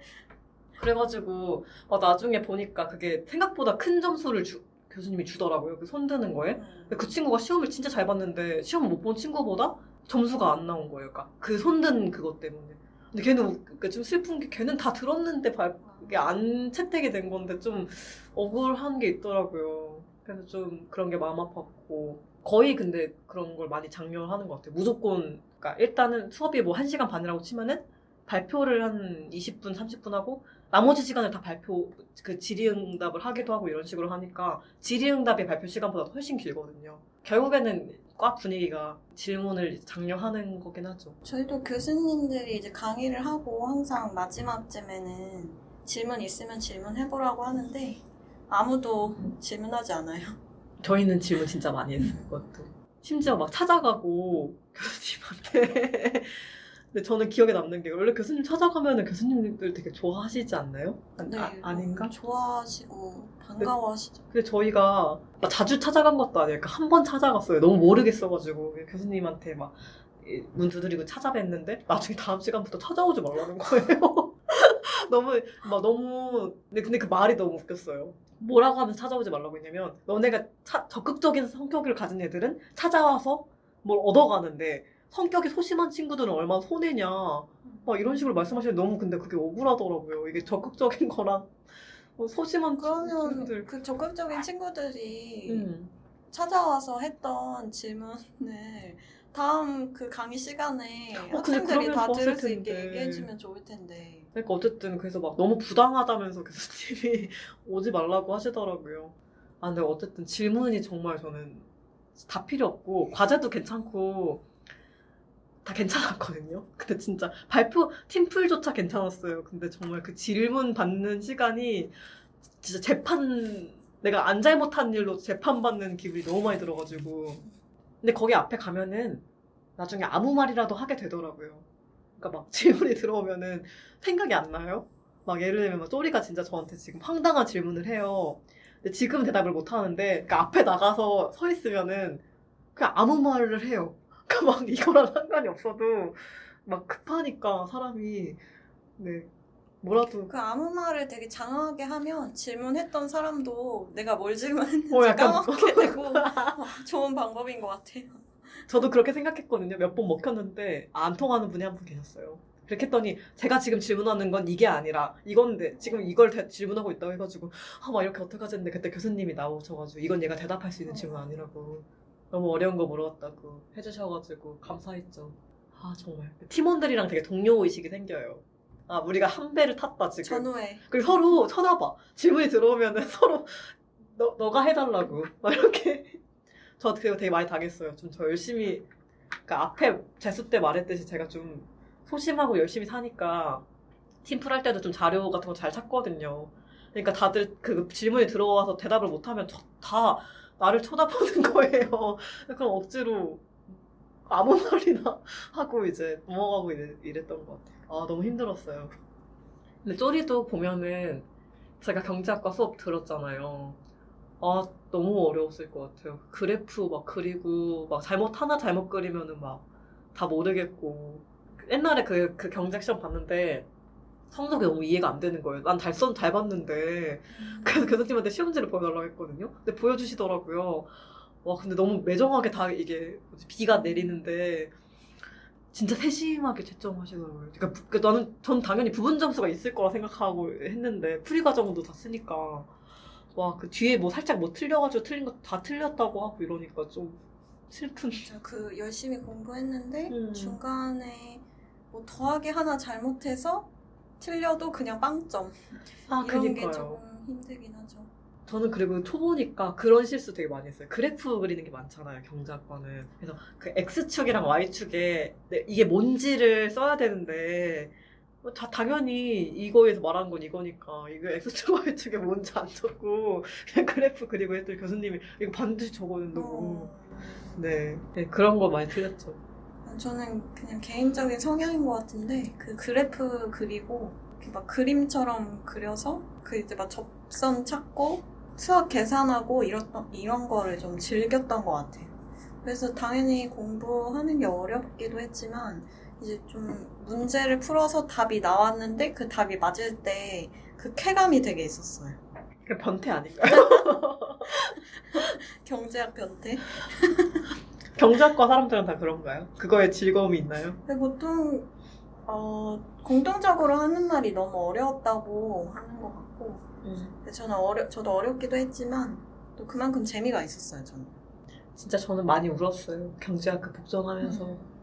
그래가지고 나중에 보니까 그게 생각보다 큰 점수를 교수님이 주더라고요. 그 손 드는 거에. 근데 그 친구가 시험을 진짜 잘 봤는데 시험 못 본 친구보다 점수가 안 나온 거예요. 그러니까 그 손 든 그것 때문에. 근데 걔는 좀 슬픈 게 걔는 다 들었는데 이게 안 채택이 된 건데 좀 억울한 게 있더라고요. 그래서 좀 그런 게 마음 아팠고 거의 근데 그런 걸 많이 장려하는 것 같아요. 무조건 그러니까 일단은 수업이 뭐 1시간 반이라고 치면은 발표를 한 20분, 30분 하고 나머지 시간을 다 그 질의응답을 하기도 하고 이런 식으로 하니까 질의응답이 발표 시간보다 훨씬 길거든요. 결국에는 과 분위기가 질문을 장려하는 거긴 하죠. 저희도 교수님들이 이제 강의를 하고 항상 마지막쯤에는 질문 있으면 질문해보라고 하는데 아무도 질문하지 않아요. 저희는 질문 진짜 많이 했어요, 그것도. 심지어 막 찾아가고 교수님한테. 근데 저는 기억에 남는 게 원래 교수님 찾아가면은 교수님들 되게 좋아하시지 않나요? 네, 아닌가? 좋아하시고 반가워하시죠. 근데 저희가 막 자주 찾아간 것도 아니에요. 그러니까 한 번 찾아갔어요. 너무 모르겠어가지고 교수님한테 막 문 두드리고 찾아뵀는데 나중에 다음 시간부터 찾아오지 말라는 거예요. 너무 근데 그 말이 너무 웃겼어요. 뭐라고 하면서 찾아오지 말라고 했냐면 너네가 적극적인 성격을 가진 애들은 찾아와서 뭘 얻어가는데 성격이 소심한 친구들은 얼마나 손해냐 막 이런 식으로 말씀하시는데 너무 근데 그게 억울하더라고요. 이게 적극적인 거랑 소심한 그러면 친구들. 그 적극적인 친구들이 찾아와서 했던 질문을 다음 그 강의 시간에 근데 학생들이 그러면 다 좋았을 들을 수 있게 텐데. 얘기해주면 좋을 텐데. 그러니까 어쨌든 그래서 막 너무 부당하다면서 교수님이 오지 말라고 하시더라고요. 근데 어쨌든 질문이 정말 저는 다 필요 없고 과제도 괜찮고 다 괜찮았거든요. 근데 진짜 발표 팀플조차 괜찮았어요. 근데 정말 그 질문 받는 시간이 진짜 내가 안 잘못한 일로 재판받는 기분이 너무 많이 들어가지고. 근데 거기 앞에 가면은 나중에 아무 말이라도 하게 되더라고요. 그러니까 막 질문이 들어오면은 생각이 안 나요. 막 예를 들면 막 쪼리가 진짜 저한테 지금 황당한 질문을 해요. 근데 지금 대답을 못 하는데 그러니까 앞에 나가서 서 있으면은 그냥 아무 말을 해요. 그러니까 막 이거랑 상관이 없어도 막 급하니까 사람이 뭐라도 그 아무 말을 되게 장황하게 하면 질문했던 사람도 내가 뭘 질문했는지 약간 까먹게 되고 좋은 방법인 것 같아요. 저도 그렇게 생각했거든요. 몇 번 먹혔는데 안 통하는 분이 한 분 계셨어요. 그렇게 했더니 제가 지금 질문하는 건 이게 아니라 이건데 지금 이걸 질문하고 있다고 해가지고 막 이렇게 어떡하지 했는데 그때 교수님이 나오셔가지고 이건 얘가 대답할 수 있는 질문 아니라고 너무 어려운 거 물어봤다고 해주셔가지고 감사했죠. 정말 팀원들이랑 되게 동료의식이 생겨요. 우리가 한 배를 탔다 지금. 전후에. 그리고 서로 쳐다봐. 질문이 들어오면은 서로 너가 해달라고 막 이렇게. 저 그거 되게 많이 당했어요. 좀 저 열심히 그러니까 앞에 재수 때 말했듯이 제가 좀 소심하고 열심히 사니까 팀플 할 때도 좀 자료 같은 거 잘 찾거든요. 그러니까 다들 그 질문이 들어와서 대답을 못하면 다 나를 쳐다보는 거예요. 그럼 억지로 아무 말이나 하고 이제 넘어가고 이랬던 것 같아요. 너무 힘들었어요. 근데 쪼리도 보면은 제가 경제학과 수업 들었잖아요. 너무 어려웠을 것 같아요. 그래프 막 그리고 막 하나 잘못 그리면은 막 다 모르겠고. 옛날에 그 경제학 시험 봤는데 성적이 너무 이해가 안 되는 거예요. 난 잘 봤는데. 그래서 교수님한테 시험지를 보여달라고 했거든요. 근데 보여주시더라고요. 근데 너무 매정하게 다 이게 비가 내리는데 진짜 세심하게 채점하시더라고요. 그러니까 전 당연히 부분 점수가 있을 거라 생각하고 했는데 풀이 과정도 다 쓰니까 그 뒤에 뭐 살짝 뭐 틀려가지고 틀린 거 다 틀렸다고 하고 이러니까 좀 슬픈. 그 열심히 공부했는데 중간에 뭐 더하기 하나 잘못해서 틀려도 그냥 빵점. 이런 그니까요. 게 조금 힘들긴 하죠. 저는 그리고 초보니까 그런 실수 되게 많이 했어요. 그래프 그리는 게 많잖아요, 경제학과는. 그래서 그 X축이랑 Y축에 이게 뭔지를 써야 되는데 당연히 이거에서 말하는 건 이거니까 이거 X축, Y축에 뭔지 안 적고 그냥 그래프 그리고 했더니 교수님이 이거 반드시 적어야 된다고. 네, 그런 거 많이 틀렸죠. 저는 그냥 개인적인 성향인 것 같은데 그 그래프 그리고 이렇게 막 그림처럼 그려서 그 이제 막 접선 찾고 수학 계산하고 이런 거를 좀 즐겼던 것 같아요. 그래서 당연히 공부하는 게 어렵기도 했지만 이제 좀 문제를 풀어서 답이 나왔는데 그 답이 맞을 때 그 쾌감이 되게 있었어요. 그 변태 아닌가요? 경제학 변태? 경제학과 사람들은 다 그런가요? 그거에 즐거움이 있나요? 근데 보통 공통적으로 하는 말이 너무 어려웠다고 하는 것 같고 근데 저도 어렵기도 했지만 또 그만큼 재미가 있었어요, 저는. 진짜 저는 많이 울었어요. 경제학과 복종하면서.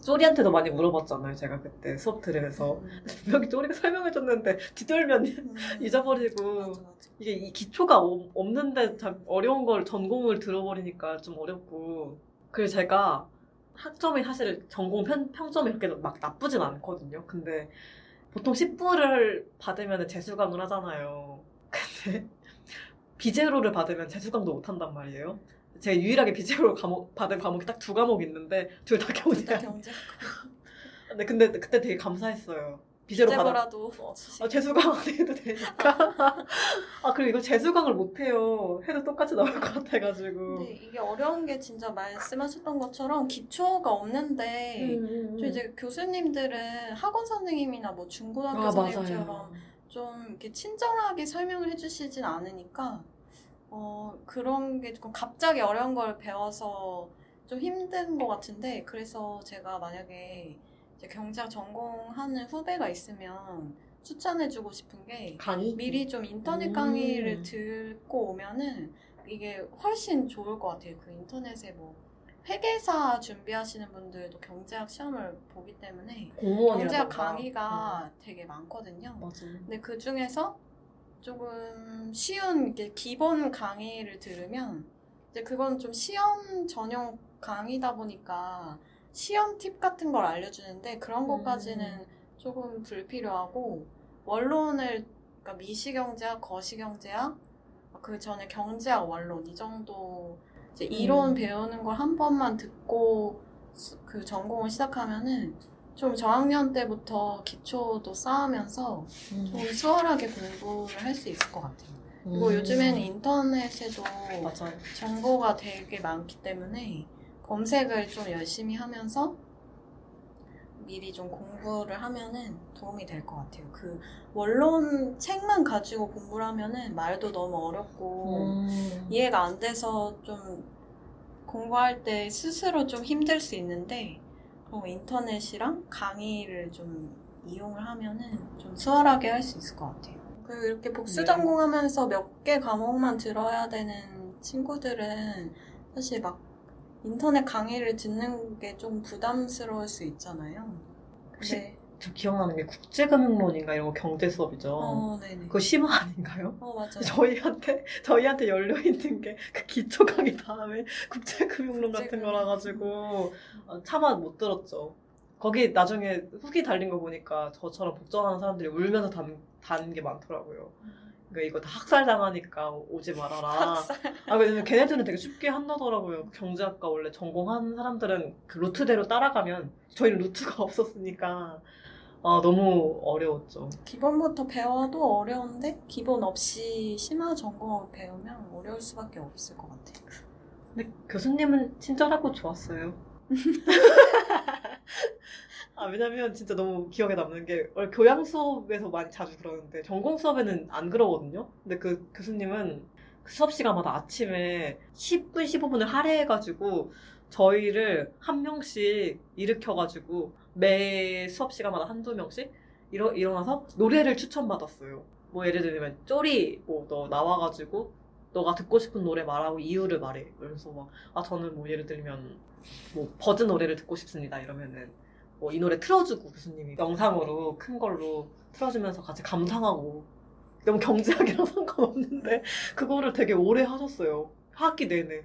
쪼리한테도 많이 물어봤잖아요. 제가 그때 수업 들으면서. 분명히 쪼리가 설명해줬는데 뒤돌면 잊어버리고. 맞아. 이게 이 기초가 없는데 참 어려운 걸 전공을 들어버리니까 좀 어렵고. 그래서 제가 학점이 사실 전공 평점이 그렇게 막 나쁘진 않거든요. 근데 보통 10부를 받으면 재수강을 하잖아요. 근데 비제로를 받으면 재수강도 못 한단 말이에요. 제가 유일하게 비제로 받은 과목이 딱 2과목 있는데 둘 다 경제학. 네, 근데 그때 되게 감사했어요. 비제로라도 재수강 안 해도 되니까. 그리고 이거 재수강을 못 해요. 해도 똑같이 나올 것 같아가지고. 근데 이게 어려운 게 진짜 말씀하셨던 것처럼 기초가 없는데 좀 이제 교수님들은 학원 선생님이나 뭐 중고등학교 선생님처럼 맞아요. 좀 이렇게 친절하게 설명을 해주시진 않으니까 그런 게 조금 갑자기 어려운 걸 배워서 좀 힘든 것 같은데 그래서 제가 만약에 이제 경제학 전공하는 후배가 있으면 추천해주고 싶은 게 강의? 미리 좀 인터넷 강의를 듣고 오면은 이게 훨씬 좋을 것 같아요. 그 인터넷에 뭐 회계사 준비하시는 분들도 경제학 시험을 보기 때문에 경제학 강의가 되게 많거든요. 맞아요. 근데 그 중에서 조금 쉬운 이렇게 기본 강의를 들으면 이제 그건 좀 시험 전용 강의다 보니까 시험 팁 같은 걸 알려주는데 그런 것까지는 조금 불필요하고 원론을 그러니까 미시경제학, 거시경제학 그 전에 경제학 원론 이 정도 이제 이론 배우는 걸 한 번만 듣고 그 전공을 시작하면은 좀 저학년 때부터 기초도 쌓으면서 좀 수월하게 공부를 할 수 있을 것 같아요. 그리고 요즘에는 인터넷에도 맞아요. 정보가 되게 많기 때문에 검색을 좀 열심히 하면서 미리 좀 공부를 하면은 도움이 될 것 같아요. 그 원론 책만 가지고 공부를 하면은 말도 너무 어렵고 이해가 안 돼서 좀 공부할 때 스스로 좀 힘들 수 있는데 인터넷이랑 강의를 좀 이용을 하면은 좀 수월하게 할 수 있을 것 같아요. 그리고 이렇게 복수 전공하면서 몇 개 과목만 들어야 되는 친구들은 사실 막 인터넷 강의를 듣는 게 좀 부담스러울 수 있잖아요. 혹시 저 기억나는 게 국제금융론인가 이런 거 경제 수업이죠. 네네. 그거 심화 아닌가요? 맞아요. 저희한테 열려있는 게 그 기초 강의 다음에 국제금융론 같은 거라 가지고 차마 못 들었죠. 거기 나중에 후기 달린 거 보니까 저처럼 복종하는 사람들이 울면서 단 게 많더라고요. 그러니까 이거 다 학살당하니까 오지 말아라. 왜냐면 걔네들은 되게 쉽게 한다더라고요. 경제학과 원래 전공한 사람들은 그 루트대로 따라가면 저희는 루트가 없었으니까 너무 어려웠죠. 기본부터 배워도 어려운데 기본 없이 심화 전공을 배우면 어려울 수밖에 없을 것 같아요. 근데 교수님은 친절하고 좋았어요. 왜냐면 진짜 너무 기억에 남는 게 원래 교양 수업에서 많이 자주 그러는데 전공 수업에는 안 그러거든요. 근데 그 교수님은 그 수업 시간마다 아침에 10분, 15분을 할애해가지고 저희를 한 명씩 일으켜가지고 매 수업 시간마다 한두 명씩 일어나서 노래를 추천받았어요. 뭐 예를 들면 쪼리 뭐 너 나와가지고 너가 듣고 싶은 노래 말하고 이유를 말해. 그래서 막 저는 뭐 예를 들면 뭐 버즈 노래를 듣고 싶습니다 이러면은 뭐 이 노래 틀어주고 교수님이 영상으로 큰 걸로 틀어주면서 같이 감상하고 너무 경제학이랑 상관없는데 그거를 되게 오래 하셨어요. 학기 내내.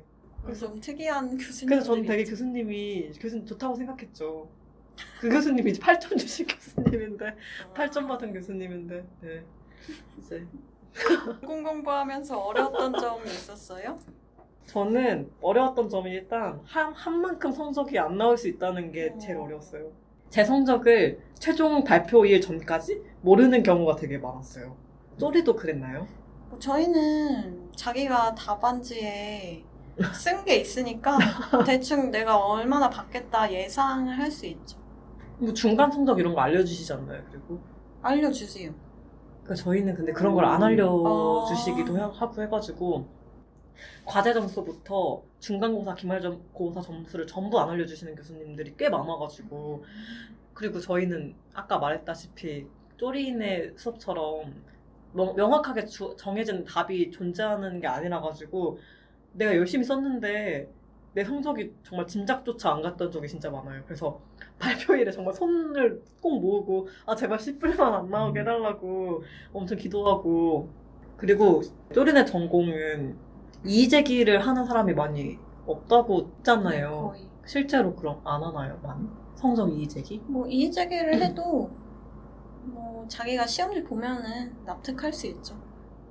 좀 특이한 교수님. 그래서 저는 되게 교수님 좋다고 생각했죠. 그 교수님이 이제 8점 주신 교수님인데 8점 받은 교수님인데 네. 이제 공부하면서 어려웠던 점이 있었어요? 저는 어려웠던 점이 일단 한 만큼 성적이 안 나올 수 있다는 게 제일 어려웠어요. 제 성적을 최종 발표일 전까지 모르는 경우가 되게 많았어요. 쪼리도 그랬나요? 저희는 자기가 답안지에 쓴 게 있으니까 대충 내가 얼마나 받겠다 예상을 할 수 있죠. 뭐 중간 성적 이런 거 알려주시잖아요. 그리고 알려주세요. 그러니까 저희는 근데 그런 걸 안 알려주시기도 하고 해가지고 과제 점수부터 중간고사, 기말고사 점수를 전부 안 알려주시는 교수님들이 꽤 많아가지고 그리고 저희는 아까 말했다시피 쪼리인의 수업처럼 명확하게 정해진 답이 존재하는 게 아니라가지고 내가 열심히 썼는데 내 성적이 정말 짐작조차 안 갔던 적이 진짜 많아요. 그래서 발표일에 정말 손을 꼭 모으고 아 제발 10불만 안 나오게 해달라고 엄청 기도하고 그리고 쪼린의 전공은 이의제기를 하는 사람이 많이 없다고 했잖아요. 거의. 실제로 그럼 안 하나요? 많이? 성적 이의제기? 뭐 이의제기를 해도 뭐 자기가 시험지 보면은 납득할 수 있죠.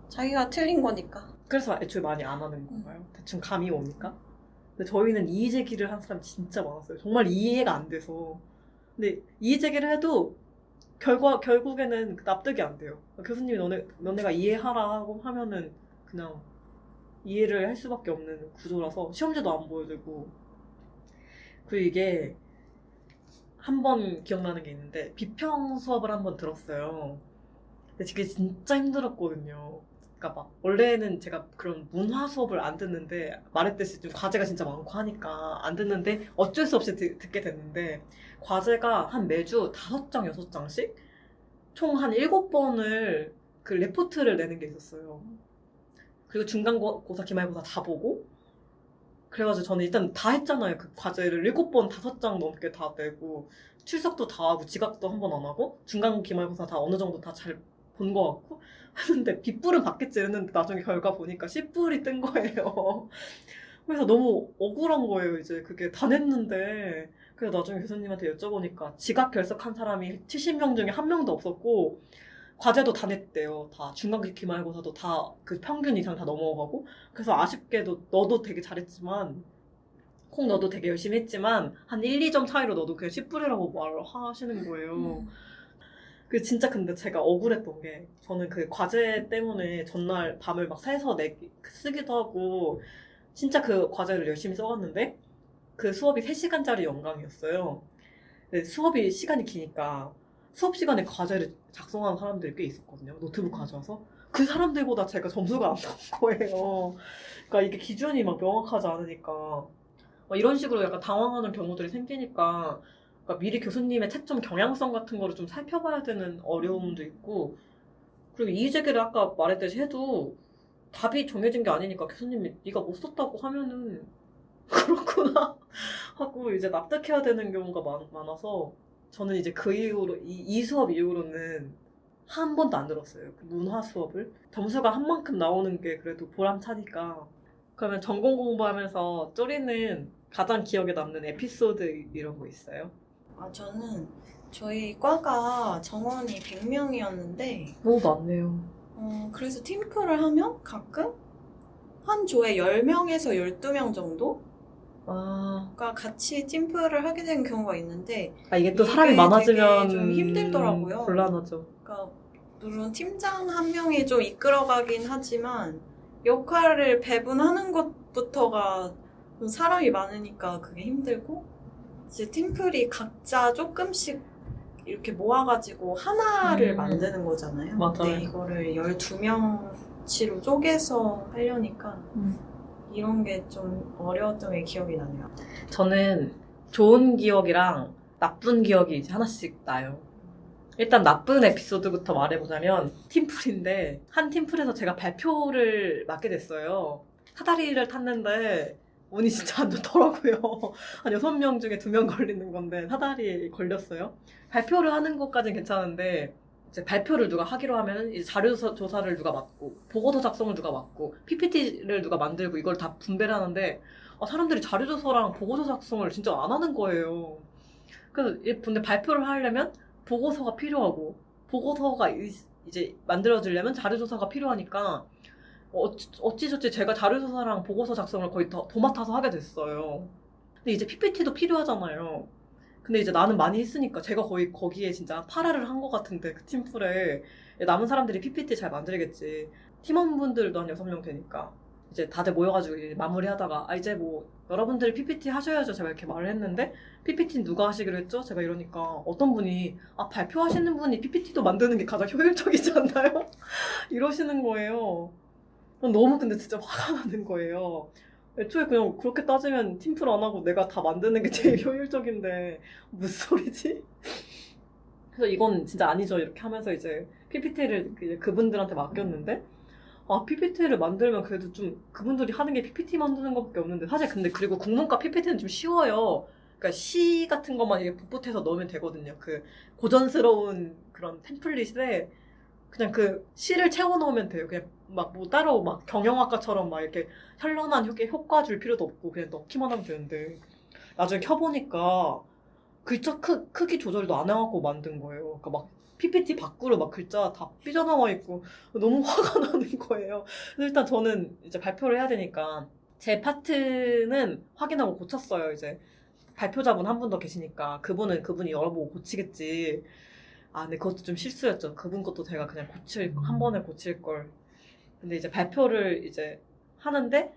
자기가 틀린 거니까. 그래서 애초에 많이 안 하는 건가요? 대충 감이 오니까? 근데 저희는 이의제기를 한 사람이 진짜 많았어요. 정말 이해가 안 돼서. 근데 이의제기를 해도 결국에는 납득이 안 돼요. 교수님이 너네가 이해하라 하고 하면은 그냥 이해를 할 수밖에 없는 구조라서 시험지도 안 보여주고. 그리고 이게 한 번 기억나는 게 있는데 비평 수업을 한 번 들었어요. 근데 그게 진짜 힘들었거든요. 그러니까 막 원래는 제가 그런 문화 수업을 안 듣는데 말했듯이 좀 과제가 진짜 많고 하니까 안 듣는데 어쩔 수 없이 듣게 됐는데 과제가 한 매주 5장, 6장씩 총 한 7번을 그 레포트를 내는 게 있었어요. 그리고 중간고사, 기말고사 다 보고 그래가지고 저는 일단 다 했잖아요. 그 과제를 7번 5장 넘게 다 내고 출석도 다 하고 지각도 한 번 안 하고 중간 기말고사 다 어느 정도 다 잘 본 것 같고 했는데 B뿔은 받겠지 이랬는데 나중에 결과 보니까 C뿔이 뜬 거예요. 그래서 너무 억울한 거예요. 이제 그게 다 냈는데 그래서 나중에 교수님한테 여쭤보니까 지각 결석한 사람이 70명 중에 한 명도 없었고 과제도 다 냈대요. 다 중간기 기말고사도 다 그 평균 이상 다 넘어가고 그래서 아쉽게도 너도 되게 잘했지만 콩 너도 되게 열심히 했지만 한 1, 2점 차이로 너도 그냥 10불이라고 말을 하시는 거예요. 그 진짜 근데 제가 억울했던 게 저는 그 과제 때문에 전날 밤을 막 새서 쓰기도 하고 진짜 그 과제를 열심히 써갔는데 그 수업이 3시간짜리 연강이었어요. 근데 수업이 시간이 기니까 수업 시간에 과제를 작성하는 사람들이 꽤 있었거든요. 노트북 가져와서. 그 사람들보다 제가 점수가 안 나온 거예요. 그러니까 이게 기준이 막 명확하지 않으니까 막 이런 식으로 약간 당황하는 경우들이 생기니까 그러니까 미리 교수님의 채점 경향성 같은 거를 좀 살펴봐야 되는 어려움도 있고 그리고 이의제기를 아까 말했듯이 해도 답이 정해진 게 아니니까 교수님이 네가 못 썼다고 하면은 그렇구나 하고 이제 납득해야 되는 경우가 많아서 저는 이제 그 이후로 이 수업 이후로는 한 번도 안 들었어요. 그 문화 수업을. 점수가 한 만큼 나오는 게 그래도 보람차니까. 그러면 전공 공부하면서 쪼리는 가장 기억에 남는 에피소드 이런 거 있어요? 저는 저희 과가 정원이 100명이었는데 오, 많네요. 그래서 팀플을 하면 가끔 한 조에 10명에서 12명 정도가 같이 팀플을 하게 되는 경우가 있는데 이게 또 사람이 많아지면 좀 힘들더라고요. 곤란하죠. 그러니까 물론 팀장 한 명이 좀 이끌어가긴 하지만 역할을 배분하는 것부터가 좀 사람이 많으니까 그게 힘들고 이제 팀플이 각자 조금씩 이렇게 모아가지고 하나를 만드는 거잖아요. 맞아요. 근데 이거를 12명치로 쪼개서 하려니까 이런 게 좀 어려웠던 게 기억이 나네요. 저는 좋은 기억이랑 나쁜 기억이 이제 하나씩 나요. 일단 나쁜 에피소드부터 말해보자면 팀플인데 한 팀플에서 제가 발표를 맡게 됐어요. 사다리를 탔는데 운이 진짜 안 좋더라고요. 한 6명 중에 2명 걸리는 건데 사다리에 걸렸어요. 발표를 하는 것까지는 괜찮은데 이제 발표를 누가 하기로 하면 이제 자료 조사를 누가 맡고 보고서 작성을 누가 맡고 PPT를 누가 만들고 이걸 다 분배를 하는데 사람들이 자료 조사랑 보고서 작성을 진짜 안 하는 거예요. 그래서 근데 발표를 하려면 보고서가 필요하고 보고서가 이제 만들어지려면 자료 조사가 필요하니까 어찌저찌 제가 자료 조사랑 보고서 작성을 거의 다 도맡아서 하게 됐어요. 근데 이제 PPT도 필요하잖아요. 근데 이제 나는 많이 했으니까 제가 거의 거기에 진짜 파라를 한 것 같은데 그 팀플에 남은 사람들이 PPT 잘 만들겠지. 팀원분들도 한 6명 되니까 이제 다들 모여가지고 이제 마무리하다가 이제 뭐 여러분들이 PPT 하셔야죠 제가 이렇게 말을 했는데 PPT는 누가 하시기로 했죠? 제가 이러니까 어떤 분이 발표하시는 분이 PPT도 만드는 게 가장 효율적이지 않나요? 이러시는 거예요. 너무 근데 진짜 화가 나는 거예요. 애초에 그냥 그렇게 따지면 팀플 안 하고 내가 다 만드는 게 제일 효율적인데 무슨 소리지? 그래서 이건 진짜 아니죠 이렇게 하면서 이제 PPT를 그분들한테 맡겼는데 PPT를 만들면 그래도 좀 그분들이 하는 게 PPT 만드는 것밖에 없는데 사실 근데 그리고 국문과 PPT는 좀 쉬워요. 그러니까 시 같은 것만 이게 붓붓해서 넣으면 되거든요. 그 고전스러운 그런 템플릿에 그냥 그 시를 채워 넣으면 돼요. 그냥 막 뭐 따로 막 경영학과처럼 막 이렇게 현란한 효과 줄 필요도 없고 그냥 넣기만 하면 되는데 나중에 켜보니까 글자 크기 조절도 안 해갖고 만든 거예요. 그러니까 막 PPT 밖으로 막 글자 다 삐져나와 있고 너무 화가 나는 거예요. 그래서 일단 저는 이제 발표를 해야 되니까 제 파트는 확인하고 고쳤어요. 이제 발표자분 한 분 더 계시니까 그분이 열어보고 고치겠지. 근데 그것도 좀 실수였죠. 그분 것도 제가 그냥 한 번에 고칠 걸. 근데 이제 발표를 이제 하는데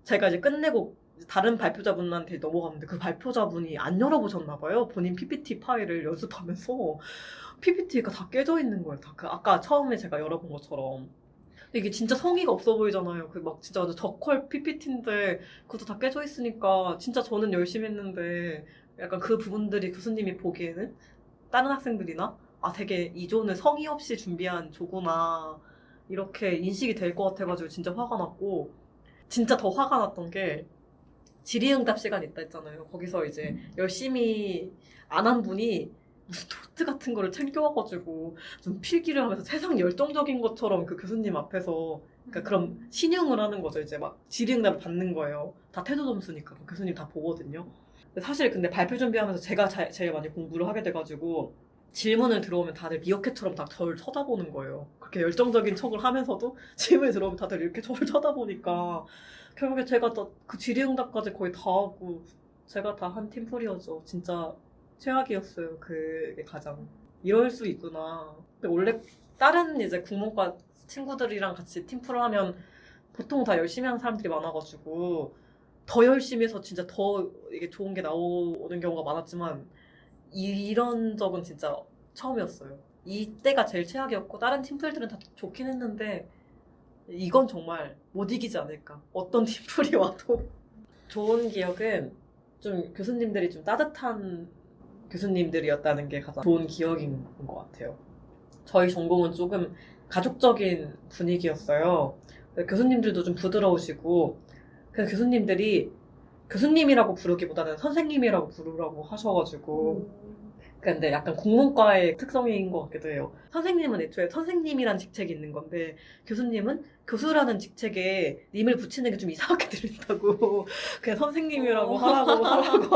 제가 이제 끝내고 다른 발표자분한테 넘어갔는데 그 발표자분이 안 열어보셨나 봐요. 본인 PPT 파일을 연습하면서 PPT가 다 깨져 있는 거예요. 다 아까 처음에 제가 열어본 것처럼. 이게 진짜 성의가 없어 보이잖아요. 그 막 진짜 저퀄 PPT인데 그것도 다 깨져 있으니까 진짜 저는 열심히 했는데 약간 그 부분들이 교수님이 보기에는 다른 학생들이나 되게 이 조는 성의 없이 준비한 조구나 이렇게 인식이 될 것 같아가지고 진짜 화가 났고 진짜 더 화가 났던 게 질의응답 시간 있다 했잖아요. 거기서 이제 열심히 안 한 분이 무슨 노트 같은 거를 챙겨와가지고 좀 필기를 하면서 세상 열정적인 것처럼 그 교수님 앞에서 그러니까 그럼 신용을 하는 거죠. 이제 막 질의응답을 받는 거예요. 다 태도 점수니까 그 교수님 다 보거든요. 사실 근데 발표 준비하면서 제가 제일 많이 공부를 하게 돼가지고 질문을 들어오면 다들 미어캣처럼 다 저를 쳐다보는 거예요. 그렇게 열정적인 척을 하면서도 질문이 들어오면 다들 이렇게 저를 쳐다보니까 결국에 제가 그 질의응답까지 거의 다 하고 제가 다 한 팀플이었죠. 진짜 최악이었어요. 그게 가장. 이럴 수 있구나. 근데 원래 다른 이제 국문과 친구들이랑 같이 팀플을 하면 보통 다 열심히 하는 사람들이 많아가지고 더 열심히 해서 진짜 더 이게 좋은 게 나오는 경우가 많았지만 이런 적은 진짜 처음이었어요. 이때가 제일 최악이었고 다른 팀플들은 다 좋긴 했는데 이건 정말 못 이기지 않을까. 어떤 팀플이 와도. 좋은 기억은 좀 교수님들이 좀 따뜻한 교수님들이었다는 게 가장 좋은 기억인 것 같아요. 저희 전공은 조금 가족적인 분위기였어요. 교수님들도 좀 부드러우시고 그래서 교수님들이 교수님이라고 부르기보다는 선생님이라고 부르라고 하셔가지고 근데 약간 국문과의 특성인 것 같기도 해요. 선생님은 애초에 선생님이란 직책이 있는 건데 교수님은 교수라는 직책에 님을 붙이는 게 좀 이상하게 들린다고 그냥 선생님이라고 하라고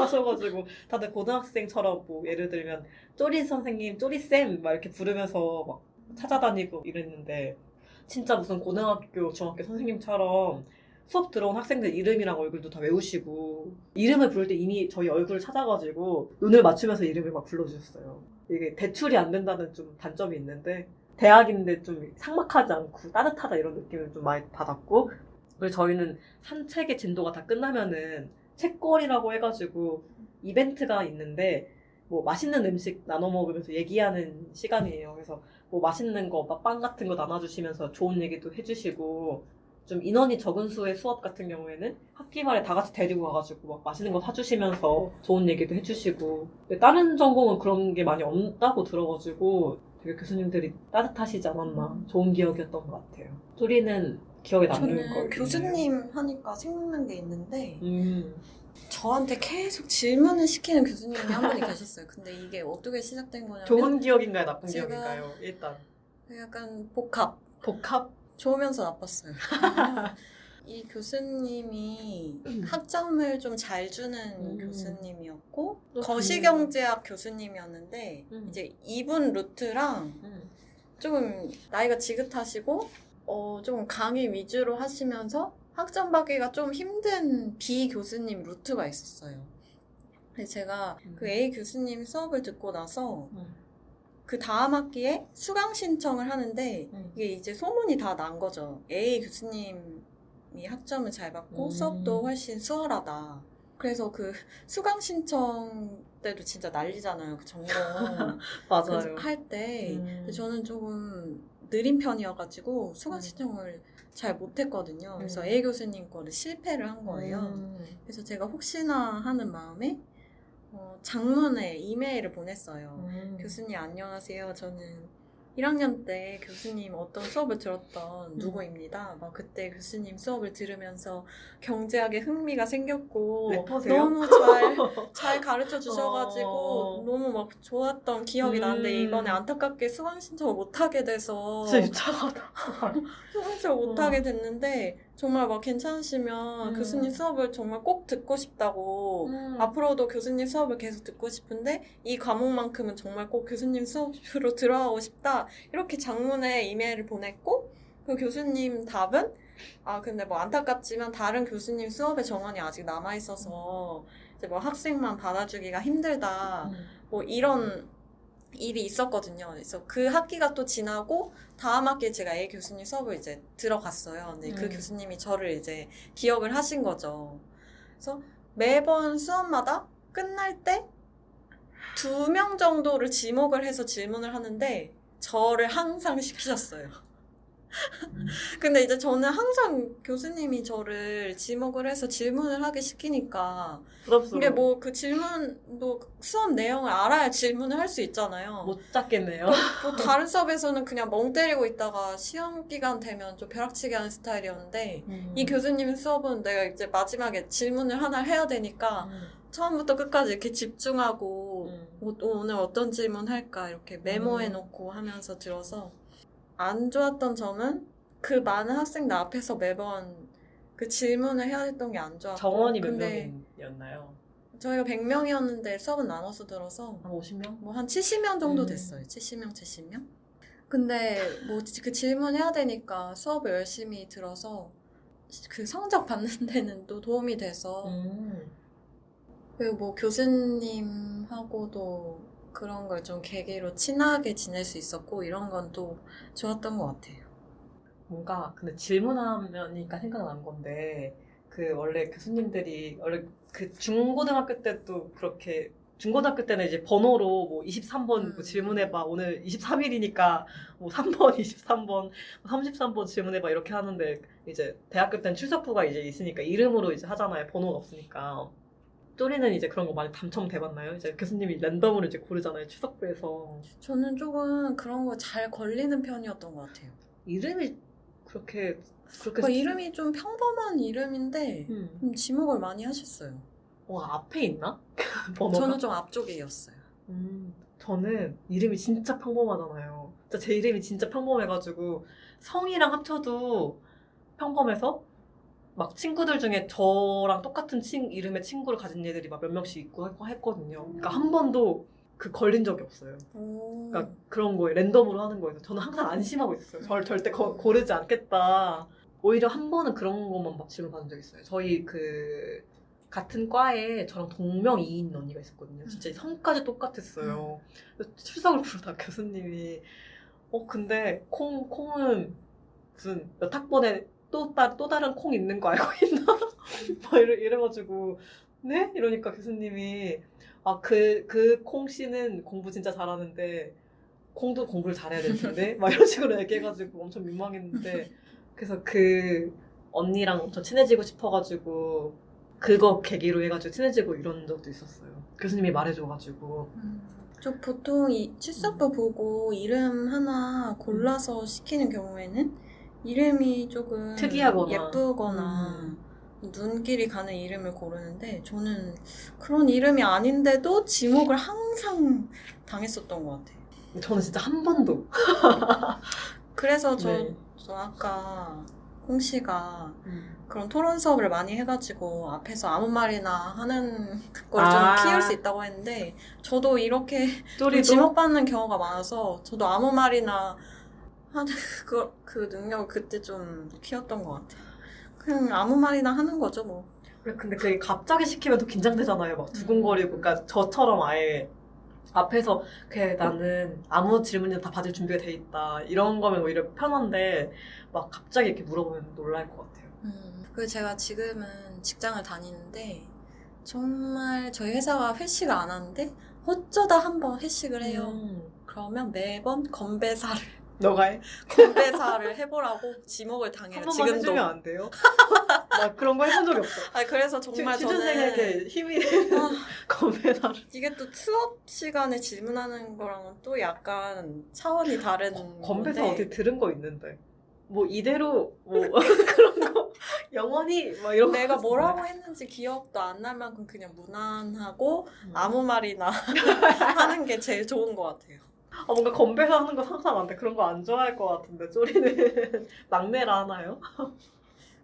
하셔가지고 다들 고등학생처럼 뭐 예를 들면 쪼리 선생님, 쪼리쌤 막 이렇게 부르면서 막 찾아다니고 이랬는데 진짜 무슨 고등학교, 중학교 선생님처럼 수업 들어온 학생들 이름이랑 얼굴도 다 외우시고 이름을 부를 때 이미 저희 얼굴을 찾아가지고 눈을 맞추면서 이름을 막 불러주셨어요. 이게 대출이 안 된다는 좀 단점이 있는데 대학인데 좀 삭막하지 않고 따뜻하다 이런 느낌을 좀 많이 받았고 그리고 저희는 산책의 진도가 다 끝나면은 책거리라고 해가지고 이벤트가 있는데 뭐 맛있는 음식 나눠 먹으면서 얘기하는 시간이에요. 그래서 뭐 맛있는 거, 빵 같은 거 나눠주시면서 좋은 얘기도 해주시고 좀 인원이 적은 수의 수업 같은 경우에는 학기 말에 다 같이 데리고 가가지고 막 맛있는 거 사주시면서 좋은 얘기도 해주시고 다른 전공은 그런 게 많이 없다고 들어가지고 되게 교수님들이 따뜻하시지 않았나 좋은 기억이었던 것 같아요. 쪼리는 기억에 남는 거 저는 있나요? 교수님 하니까 생각난 게 있는데 음. 저한테 계속 질문을 시키는 교수님이 한 분이 계셨어요. 근데 이게 어떻게 시작된 거냐면 좋은 기억인가요? 나쁜 제가- 기억인가요? 일단 약간 복합. 복합? 좋으면서 나빴어요. 이 교수님이 학점을 좀 잘 주는 교수님이었고 또 거시경제학 교수님이었는데 이제 이분 루트랑 음. 좀 나이가 지긋하시고 좀 강의 위주로 하시면서 학점 받기가 좀 힘든 B 교수님 루트가 있었어요. 근데 제가 그 A 교수님 수업을 듣고 나서 그 다음 학기에 수강 신청을 하는데 이게 이제 소문이 다 난 거죠. A 교수님이 학점을 잘 받고 수업도 훨씬 수월하다. 그래서 그 수강 신청 때도 진짜 난리잖아요. 그 전공 맞아요. 할 때. 근데 저는 조금 느린 편이어가지고 수강 신청을 잘 못했거든요. 그래서 A 교수님 거를 실패를 한 거예요. 그래서 제가 혹시나 하는 마음에 장문에 이메일을 보냈어요. 교수님 안녕하세요. 저는 1학년 때 교수님 어떤 수업을 들었던 누구입니다. 막 그때 교수님 수업을 들으면서 경제학에 흥미가 생겼고 래퍼세요? 너무 잘 가르쳐 주셔가지고 너무 막 좋았던 기억이 나는데 이번에 안타깝게 수강 신청을 못하게 돼서 진짜 유창하다. 수강 신청을 못하게 됐는데 정말 막 괜찮으시면 교수님 수업을 정말 꼭 듣고 싶다고 앞으로도 교수님 수업을 계속 듣고 싶은데 이 과목만큼은 정말 꼭 교수님 수업으로 들어가고 싶다. 이렇게 장문에 이메일을 보냈고 그 교수님 답은 근데 뭐 안타깝지만 다른 교수님 수업의 정원이 아직 남아있어서 이제 뭐 학생만 받아주기가 힘들다. 뭐 이런 일이 있었거든요. 그래서 그 학기가 또 지나고 다음 학기에 제가 A 교수님 수업을 이제 들어갔어요. 근데 그 교수님이 저를 이제 기억을 하신 거죠. 그래서 매번 수업마다 끝날 때 2명 정도를 지목을 해서 질문을 하는데 저를 항상 시키셨어요. 근데 이제 저는 항상 교수님이 저를 지목을 해서 질문을 하게 시키니까 부럽스러워. 이게 뭐 그 질문 뭐 수업 내용을 알아야 질문을 할 수 있잖아요. 못 잡겠네요. 뭐 다른 수업에서는 그냥 멍 때리고 있다가 시험 기간 되면 좀 벼락치기 하는 스타일이었는데 이 교수님 수업은 내가 이제 마지막에 질문을 하나 해야 되니까 처음부터 끝까지 이렇게 집중하고 오늘 어떤 질문 할까 이렇게 메모해놓고 하면서 들어서 안 좋았던 점은 그 많은 학생들 앞에서 매번 그 질문을 해야 했던 게 안 좋았고 정원이 몇 근데 명이었나요? 저희가 100명이었는데 수업은 나눠서 들어서 한 50명? 뭐 한 70명 정도 됐어요. 70명, 70명? 근데 뭐 그 질문해야 되니까 수업을 열심히 들어서 그 성적 받는 데는 또 도움이 돼서 그리고 뭐 교수님하고도 그런 걸 좀 계기로 친하게 지낼 수 있었고 이런 건 또 좋았던 것 같아요. 뭔가 근데 질문하니까 생각난 건데 그 원래 교수님들이 원래 그 중고등학교 때도 그렇게 중고등학교 때는 이제 번호로 뭐 23번 뭐 질문해봐 오늘 23일이니까 뭐 3번 23번 33번 질문해봐 이렇게 하는데 이제 대학교 때는 출석부가 이제 있으니까 이름으로 이제 하잖아요. 번호는 없으니까. 쪼리는 이제 그런 거 많이 당첨돼봤나요? 이제 교수님이 랜덤으로 이제 고르잖아요. 출석부에서. 저는 조금 그런 거 잘 걸리는 편이었던 것 같아요. 이름이 그렇게 그러니까 이름이 좀 평범한 이름인데 좀 지목을 많이 하셨어요. 앞에 있나? 번호가? 저는 좀 앞쪽이었어요. 저는 이름이 진짜 평범하잖아요. 진짜 제 이름이 진짜 평범해가지고 성이랑 합쳐도 평범해서 막 친구들 중에 저랑 똑같은 이름의 친구를 가진 애들이 막 몇 명씩 있고 했거든요. 그러니까 한 번도 그 걸린 적이 없어요. 그러니까 그런 거에 랜덤으로 하는 거예요. 저는 항상 안심하고 있었어요. 저를 절대 고르지 않겠다. 오히려 한 번은 그런 것만 막 질문 받은 적 있어요. 저희 그 같은 과에 저랑 동명이인 언니가 있었거든요. 진짜 성까지 똑같았어요. 출석을 부르다 교수님이 근데 콩은 무슨 몇 학번에 또 다른 콩 있는 거 알고 있나? 막 이래가지고 네? 이러니까 교수님이 그 콩 씨는 공부 진짜 잘하는데 콩도 공부를 잘해야 될 텐데 막 이런 식으로 얘기해가지고 엄청 민망했는데 그래서 그 언니랑 엄청 친해지고 싶어가지고 그거 계기로 해가지고 친해지고 이런 적도 있었어요. 교수님이 말해줘가지고. 저 보통 이 출석부 보고 이름 하나 골라서 시키는 경우에는 이름이 조금 특이하거나. 예쁘거나 눈길이 가는 이름을 고르는데 저는 그런 이름이 아닌데도 지목을 항상 당했었던 것 같아요. 저는 진짜 한 번도. 그래서 네. 저 아까 홍 씨가 그런 토론 수업을 많이 해가지고 앞에서 아무 말이나 하는 걸 좀 아. 키울 수 있다고 했는데 저도 이렇게 좀 쪼리도 지목받는 경우가 많아서 저도 아무 말이나 하는 그 능력을 그때 좀 키웠던 것 같아요. 그냥 아무 말이나 하는 거죠 뭐. 그래, 근데 그게 갑자기 시키면 더 긴장되잖아요. 막 두근거리고. 그러니까 저처럼 아예 앞에서 그래 나는 아무 질문이나 다 받을 준비가 돼 있다. 이런 거면 오히려 편한데 막 갑자기 이렇게 물어보면 놀랄 것 같아요. 그리고 제가 지금은 직장을 다니는데 정말 저희 회사가 회식을 안 하는데 어쩌다 한번 회식을 해요. 그러면 매번 건배사를 너가 해? 해보라고 지목을 당해요. 한 번만 지금도. 해주면 안 돼요? 나 그런 거 해본 적이 없어. 그래서 정말 취준생에게 저는 힘이 되는 건배사를. 이게 또 수업 시간에 질문하는 거랑은 또 약간 차원이 다른 건배사 건데 어디 들은 거 있는데. 뭐 이대로 뭐 그런 거 영원히 막 이런 거. 내가 뭐라고 했는지 기억도 안 날 만큼 그냥 무난하고 아무 말이나 하는 게 제일 좋은 것 같아요. 뭔가 건배사 하는 거 상상 안 돼. 그런 거 안 좋아할 것 같은데 쪼리는 막내라 하나요?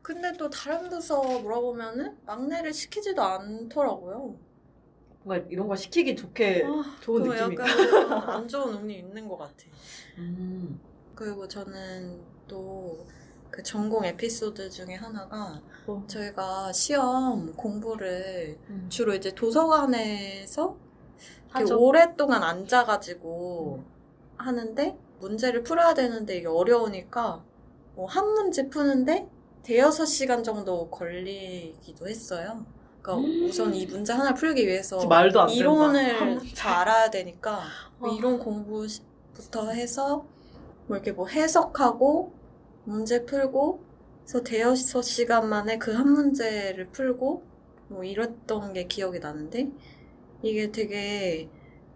근데 또 다른 부서 물어보면은 막내를 시키지도 않더라고요. 뭔가 이런 거 시키기 좋게 좋은 그거 느낌이. 약간 안 좋은 운이 있는 것 같아. 음. 그리고 저는 또 그 전공 에피소드 중에 하나가 저희가 시험 공부를 주로 이제 도서관에서 이렇게 하죠. 오랫동안 앉아가지고 하는데 문제를 풀어야 되는데 이게 어려우니까 뭐 한 문제 푸는데 대여섯 시간 정도 걸리기도 했어요. 그러니까 우선 이 문제 하나 풀기 위해서 말도 안 된다. 이론을 다 알아야 되니까 뭐 어. 이론 공부부터 해서 뭐 이렇게 뭐 해석하고 문제 풀고 그래서 대여섯 시간 만에 그 한 문제를 풀고 뭐 이랬던 게 기억이 나는데 이게 되게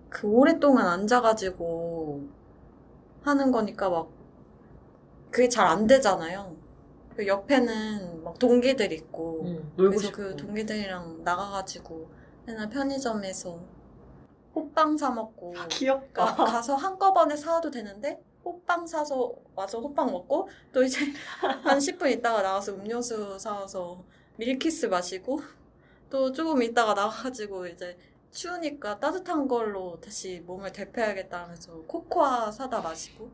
그 오랫동안 앉아가지고 하는 거니까 막 그게 잘 안 되잖아요. 그 옆에는 막 동기들 있고 놀고 그래서 싶고. 그 동기들이랑 나가가지고 맨날 편의점에서 호빵 사 먹고 귀엽다. 가서 한꺼번에 사와도 되는데 호빵 사서 와서 호빵 먹고 또 이제 한 10분 있다가 나와서 음료수 사와서 밀키스 마시고 또 조금 있다가 나와가지고 이제 추우니까 따뜻한 걸로 다시 몸을 데펴야겠다 하면서 코코아 사다 마시고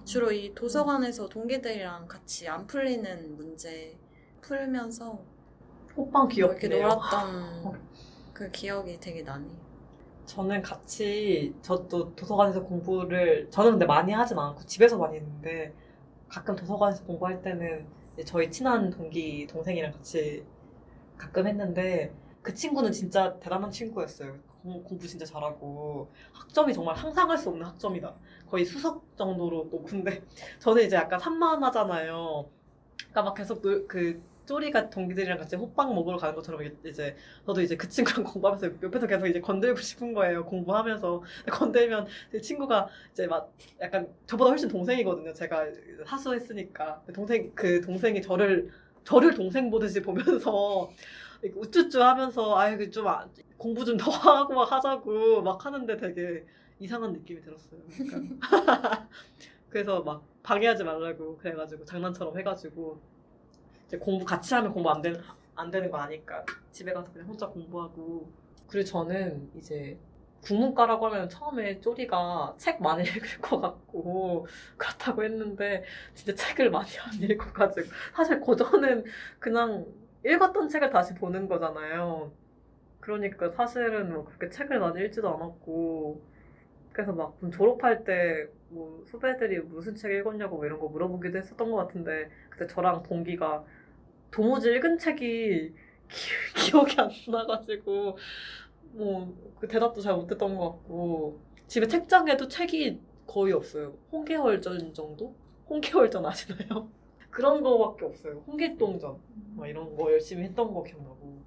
주로 이 도서관에서 동기들이랑 같이 안 풀리는 문제 풀면서 호빵 이렇게 귀엽네요. 놀았던 그 기억이 되게 나네요. 저는 같이 저도 도서관에서 공부를 저는 근데 많이 하진 않고 집에서 많이 했는데 가끔 도서관에서 공부할 때는 이제 저희 친한 동기 동생이랑 같이 가끔 했는데 그 친구는 진짜 대단한 친구였어요. 공부 진짜 잘하고 학점이 정말 상상할 수 없는 학점이다. 거의 수석 정도로 높은데 저는 이제 약간 산만하잖아요. 그러니까 막 계속 그 쪼리가 동기들이랑 같이 호빵 먹으러 가는 것처럼 이제 저도 이제 그 친구랑 공부하면서 옆에서 계속 이제 건들고 싶은 거예요. 공부하면서 건들면 제 친구가 이제 막 약간 저보다 훨씬 동생이거든요. 제가 하수했으니까 그 동생이 저를 동생 보듯이 보면서 이렇게 우쭈쭈 하면서 좀 공부 좀 더 하고 막 하자고 막 하는데 되게 이상한 느낌이 들었어요. 약간. 그래서 막 방해하지 말라고 그래가지고 장난처럼 해가지고 이제 공부 같이 하면 공부 안 되는 거 아니까 집에 가서 그냥 혼자 공부하고. 그리고 저는 이제 국문과라고 하면 처음에 쪼리가 책 많이 읽을 것 같고 그렇다고 했는데 진짜 책을 많이 안 읽어가지고 사실 고전은 그냥 읽었던 책을 다시 보는 거잖아요. 그러니까 사실은 뭐 그렇게 책을 많이 읽지도 않았고 그래서 막 졸업할 때 뭐 후배들이 무슨 책 읽었냐고 뭐 이런 거 물어보기도 했었던 것 같은데 그때 저랑 동기가 도무지 읽은 책이 기억이 안 나가지고 뭐 그 대답도 잘 못했던 것 같고 집에 책장에도 책이 거의 없어요. 홍계월전 정도? 홍계월전 아시나요? 그런 거밖에 없어요. 홍길동전 막 이런 거 열심히 했던 거 기억나고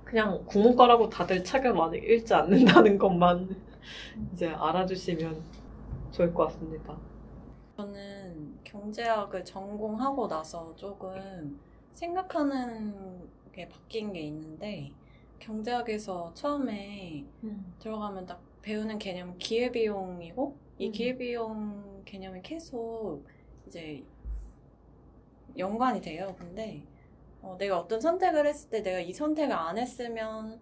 그냥 국문과라고 다들 책을 많이 읽지 않는다는 것만 이제 알아주시면 좋을 것 같습니다. 저는 경제학을 전공하고 나서 조금 생각하는 게 바뀐 게 있는데, 경제학에서 처음에 들어가면 딱 배우는 개념은 기회비용이고, 이 기회비용 개념이 계속 이제 연관이 돼요. 근데 내가 어떤 선택을 했을 때 내가 이 선택을 안 했으면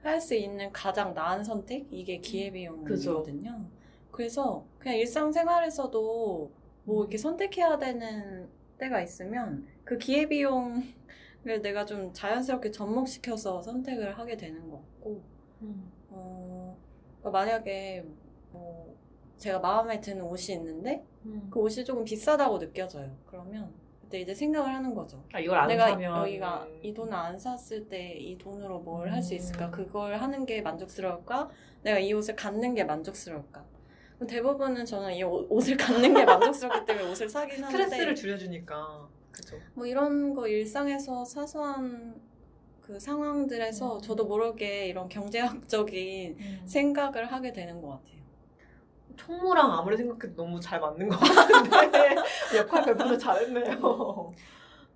할 수 있는 가장 나은 선택? 이게 기회비용이거든요. 그래서 그냥 일상생활에서도 뭐 이렇게 선택해야 되는 때가 있으면 그 기회비용을 내가 좀 자연스럽게 접목시켜서 선택을 하게 되는 것 같고, 만약에 뭐 제가 마음에 드는 옷이 있는데 그 옷이 조금 비싸다고 느껴져요. 그러면 그때 이제 생각을 하는 거죠. 아, 이걸 안 내가 사면 여기가 이 돈을 안 샀을 때 이 돈으로 뭘 할 수 있을까? 그걸 하는 게 만족스러울까? 내가 이 옷을 갖는 게 만족스러울까? 대부분은 저는 이 옷을 갖는 게 만족스럽기 때문에 옷을 사긴 하는데, 스트레스를 줄여주니까. 그죠. 뭐 이런 거 일상에서 사소한 그 상황들에서 저도 모르게 이런 경제학적인 생각을 하게 되는 것 같아요. 총무랑 아무리 생각해도 너무 잘 맞는 것 같은데 역할 배분을 잘했네요.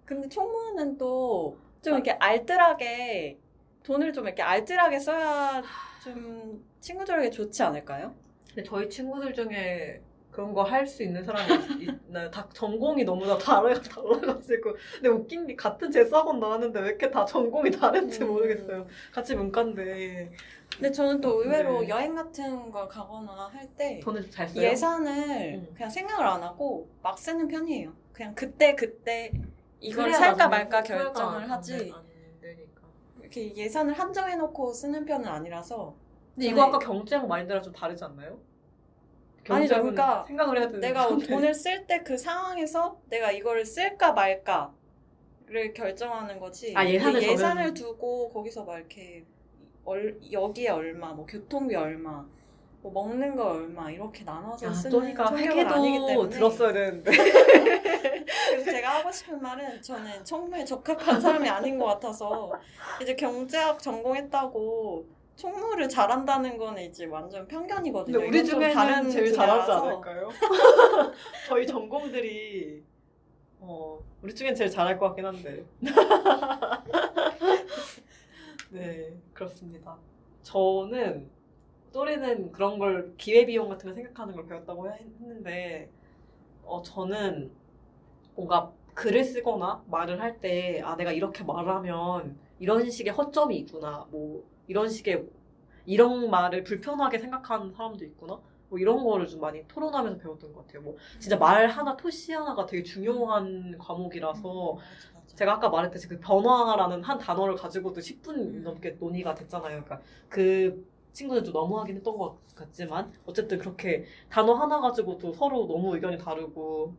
근데 총무는 또 좀 이렇게 알뜰하게 돈을 좀 이렇게 알뜰하게 써야 좀 친구들에게 좋지 않을까요? 근데 저희 친구들 중에 그런 거 할 수 있는 사람이 있나요? 다 전공이 너무 다 달라가지고. 근데 웃긴 게 같은 재수학원 나왔는데 왜 이렇게 다 전공이 다른지 모르겠어요. 같이 문과인데. 근데 저는 또 의외로 네. 여행 같은 걸 가거나 할 때 돈을 잘 써요? 예산을 그냥 생각을 안 하고 막 쓰는 편이에요. 그냥 그때 이걸 그래야 살까 나중에 말까 후회가 결정을 하지. 안 되니까. 이렇게 예산을 한정해놓고 쓰는 편은 아니라서. 근데 이거 아까 경제학 마인드랑 좀 다르지 않나요? 아니죠. 경제학은 그러니까 생각을 해야 되는 내가 건데. 돈을 쓸 때 그 상황에서 내가 이거를 쓸까 말까를 결정하는 거지. 아, 예산을 두고 거기서 막 이렇게 여기에 얼마, 뭐 교통비 얼마, 뭐 먹는 거 얼마 이렇게 나눠서 쓰는 또니까 성격은 아니기 회계도 때문에. 들었어야 되는데. 그래서 제가 하고 싶은 말은 저는 총무에 적합한 사람이 아닌 것 같아서 이제 경제학 전공했다고 총무를 잘한다는 거는 이제 완전 편견이거든요. 근데 우리 이건 좀 중에는 다른 제일 잘하지 분야라서. 않을까요? 저희 전공들이 우리 중엔 제일 잘할 것 같긴 한데. 네, 그렇습니다. 저는 또래는 그런 걸 기회비용 같은 걸 생각하는 걸 배웠다고 했는데 저는 뭔가 글을 쓰거나 말을 할 때 내가 이렇게 말하면 이런 식의 허점이 있구나, 뭐 이런 말을 불편하게 생각하는 사람도 있구나, 뭐 이런 거를 좀 많이 토론하면서 배웠던 것 같아요. 뭐 진짜 말 하나, 토시 하나가 되게 중요한 과목이라서 맞아. 제가 아까 말했듯이 그 변화라는 한 단어를 가지고도 10분 넘게 논의가 됐잖아요. 그러니까 그 친구들도 너무하긴 했던 것 같지만 어쨌든 그렇게 단어 하나 가지고도 서로 너무 의견이 다르고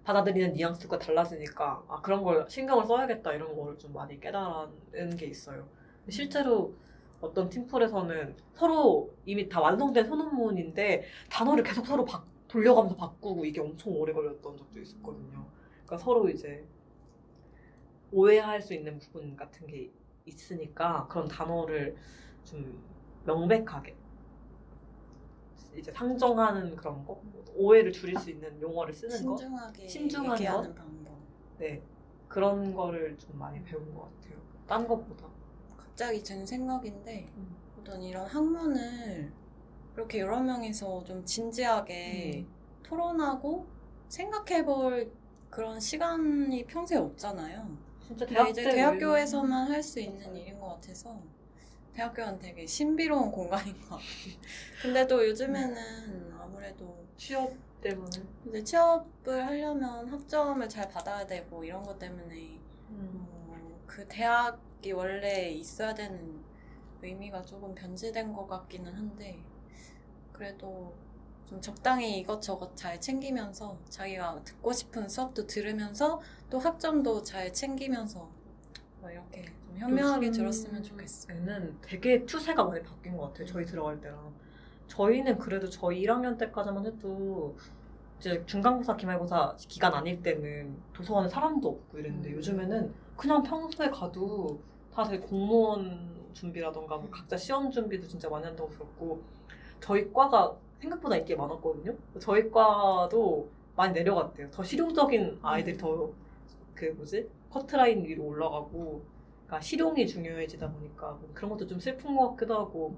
받아들이는 뉘앙스가 달라지니까 그런 걸 신경을 써야겠다 이런 거를 좀 많이 깨달은 게 있어요. 실제로 어떤 팀플에서는 서로 이미 다 완성된 소논문인데 단어를 계속 서로 돌려가면서 바꾸고 이게 엄청 오래 걸렸던 적도 있었거든요. 그러니까 서로 이제 오해할 수 있는 부분 같은 게 있으니까 그런 단어를 좀 명백하게 이제 상정하는 그런 거, 오해를 줄일 수 있는 용어를 쓰는 거, 신중하게 얘기하는 방법. 네, 그런 거를 좀 많이 배운 것 같아요. 딴 것보다. 갑자기 든 생각인데 어떤 이런 학문을 이렇게 여러 명이서 좀 진지하게 토론하고 생각해볼 그런 시간이 평소에 없잖아요. 진짜 이제 대학교에서만 할 수 있는 일인 것 같아서 대학교는 되게 신비로운 공간인 것 같아요. 근데 또 요즘에는 아무래도 취업 때문에 이제 취업을 하려면 학점을 잘 받아야 되고 이런 것 때문에 그 대학이 원래 있어야 되는 의미가 조금 변질된 것 같기는 한데 그래도 좀 적당히 이것저것 잘 챙기면서 자기가 듣고 싶은 수업도 들으면서 또 학점도 잘 챙기면서 뭐 이렇게 좀 현명하게 들었으면 좋겠어요. 요즘에는 되게 추세가 많이 바뀐 것 같아요. 저희 들어갈 때랑. 저희는 그래도 저희 1학년 때까지만 해도 이제 중간고사, 기말고사 기간 아닐 때는 도서관에 사람도 없고 이랬는데 요즘에는 그냥 평소에 가도 다들 공무원 준비라던가 뭐 각자 시험 준비도 진짜 많이 한다고 들었고 저희 과가 생각보다 인기가 많았거든요. 저희 과도 많이 내려갔대요. 더 실용적인 아이들이 더 커트라인 위로 올라가고, 그러니까 실용이 중요해지다 보니까 그런 것도 좀 슬픈 것 같기도 하고.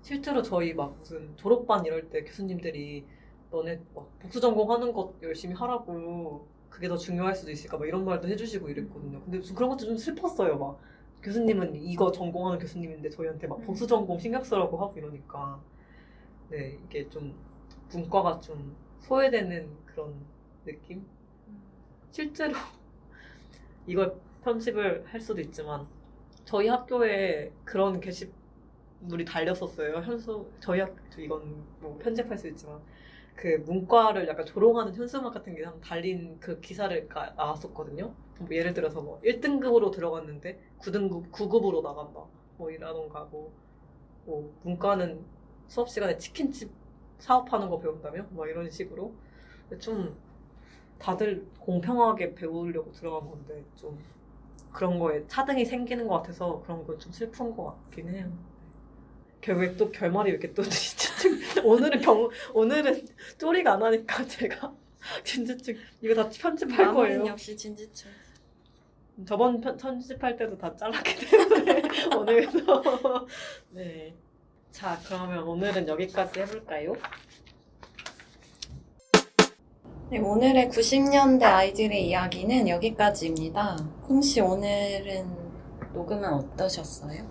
실제로 저희 막 무슨 졸업반 이럴 때 교수님들이 너네 막 복수 전공하는 것 열심히 하라고, 그게 더 중요할 수도 있을까 막 이런 말도 해주시고 이랬거든요. 근데 무슨 그런 것도 좀 슬펐어요. 막 교수님은 이거 전공하는 교수님인데 저희한테 막 복수 전공 신경 쓰라고 하고 이러니까. 네, 이게 좀 문과가 좀 소외되는 그런 느낌? 실제로 이걸 편집을 할 수도 있지만 저희 학교에 그런 게시물이 달렸었어요. 저희 학교, 이건 뭐 편집할 수 있지만 그 문과를 약간 조롱하는 현수막 같은 게 한 달린 그 기사를 나왔었거든요. 뭐 예를 들어서 뭐 1등급으로 들어갔는데 9급으로 나간다. 뭐 이라던가 뭐 문과는 수업 시간에 치킨집 사업하는 거 배운다며? 뭐 이런 식으로. 좀 다들 공평하게 배우려고 들어간 건데 좀 그런 거에 차등이 생기는 것 같아서 그런 거 좀 슬픈 것 같긴 해요. 결국에 또 결말이 이렇게 또 진지증. 오늘은 쪼리가 안 하니까 제가 진지증 이거 다 편집할 마무리는 거예요. 역시 진지충. 저번 편집할 때도 다 잘랐기 때문에 오늘도. 네. 자, 그러면 오늘은 여기까지 해볼까요? 네, 오늘의 90년대 아이들의 이야기는 여기까지입니다. 혹시 오늘은 녹음은 어떠셨어요?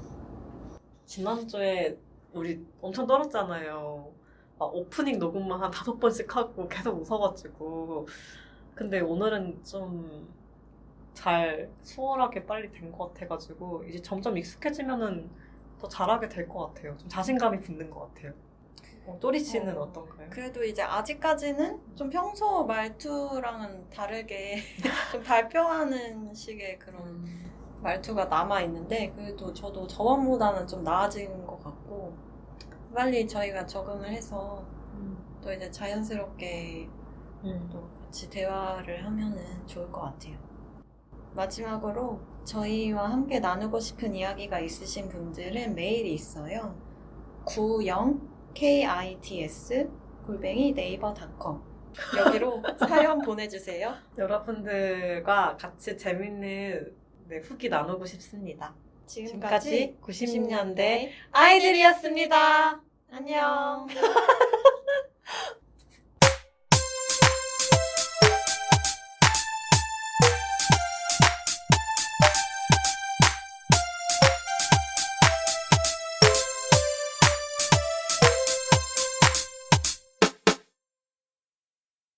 지난주에 우리 엄청 떨었잖아요. 막 오프닝 녹음만 한 5번씩 하고 계속 웃어가지고. 근데 오늘은 좀 잘 수월하게 빨리 된 것 같아가지고 이제 점점 익숙해지면은 더 잘하게 될 것 같아요. 좀 자신감이 붙는 것 같아요. 또리 씨는 어떤가요? 그래도 이제 아직까지는 좀 평소 말투랑은 다르게 좀 발표하는 식의 그런 말투가 남아있는데 그래도 저도 저번보다는 좀 나아진 것 같고 빨리 저희가 적응을 해서 또 이제 자연스럽게 또 같이 대화를 하면은 좋을 것 같아요. 마지막으로 저희와 함께 나누고 싶은 이야기가 있으신 분들은 메일이 있어요. 90kits@naver.com 여기로 사연 보내주세요. 여러분들과 같이 재밌는 후기 나누고 싶습니다. 지금까지 90년대 아이들이었습니다. 안녕.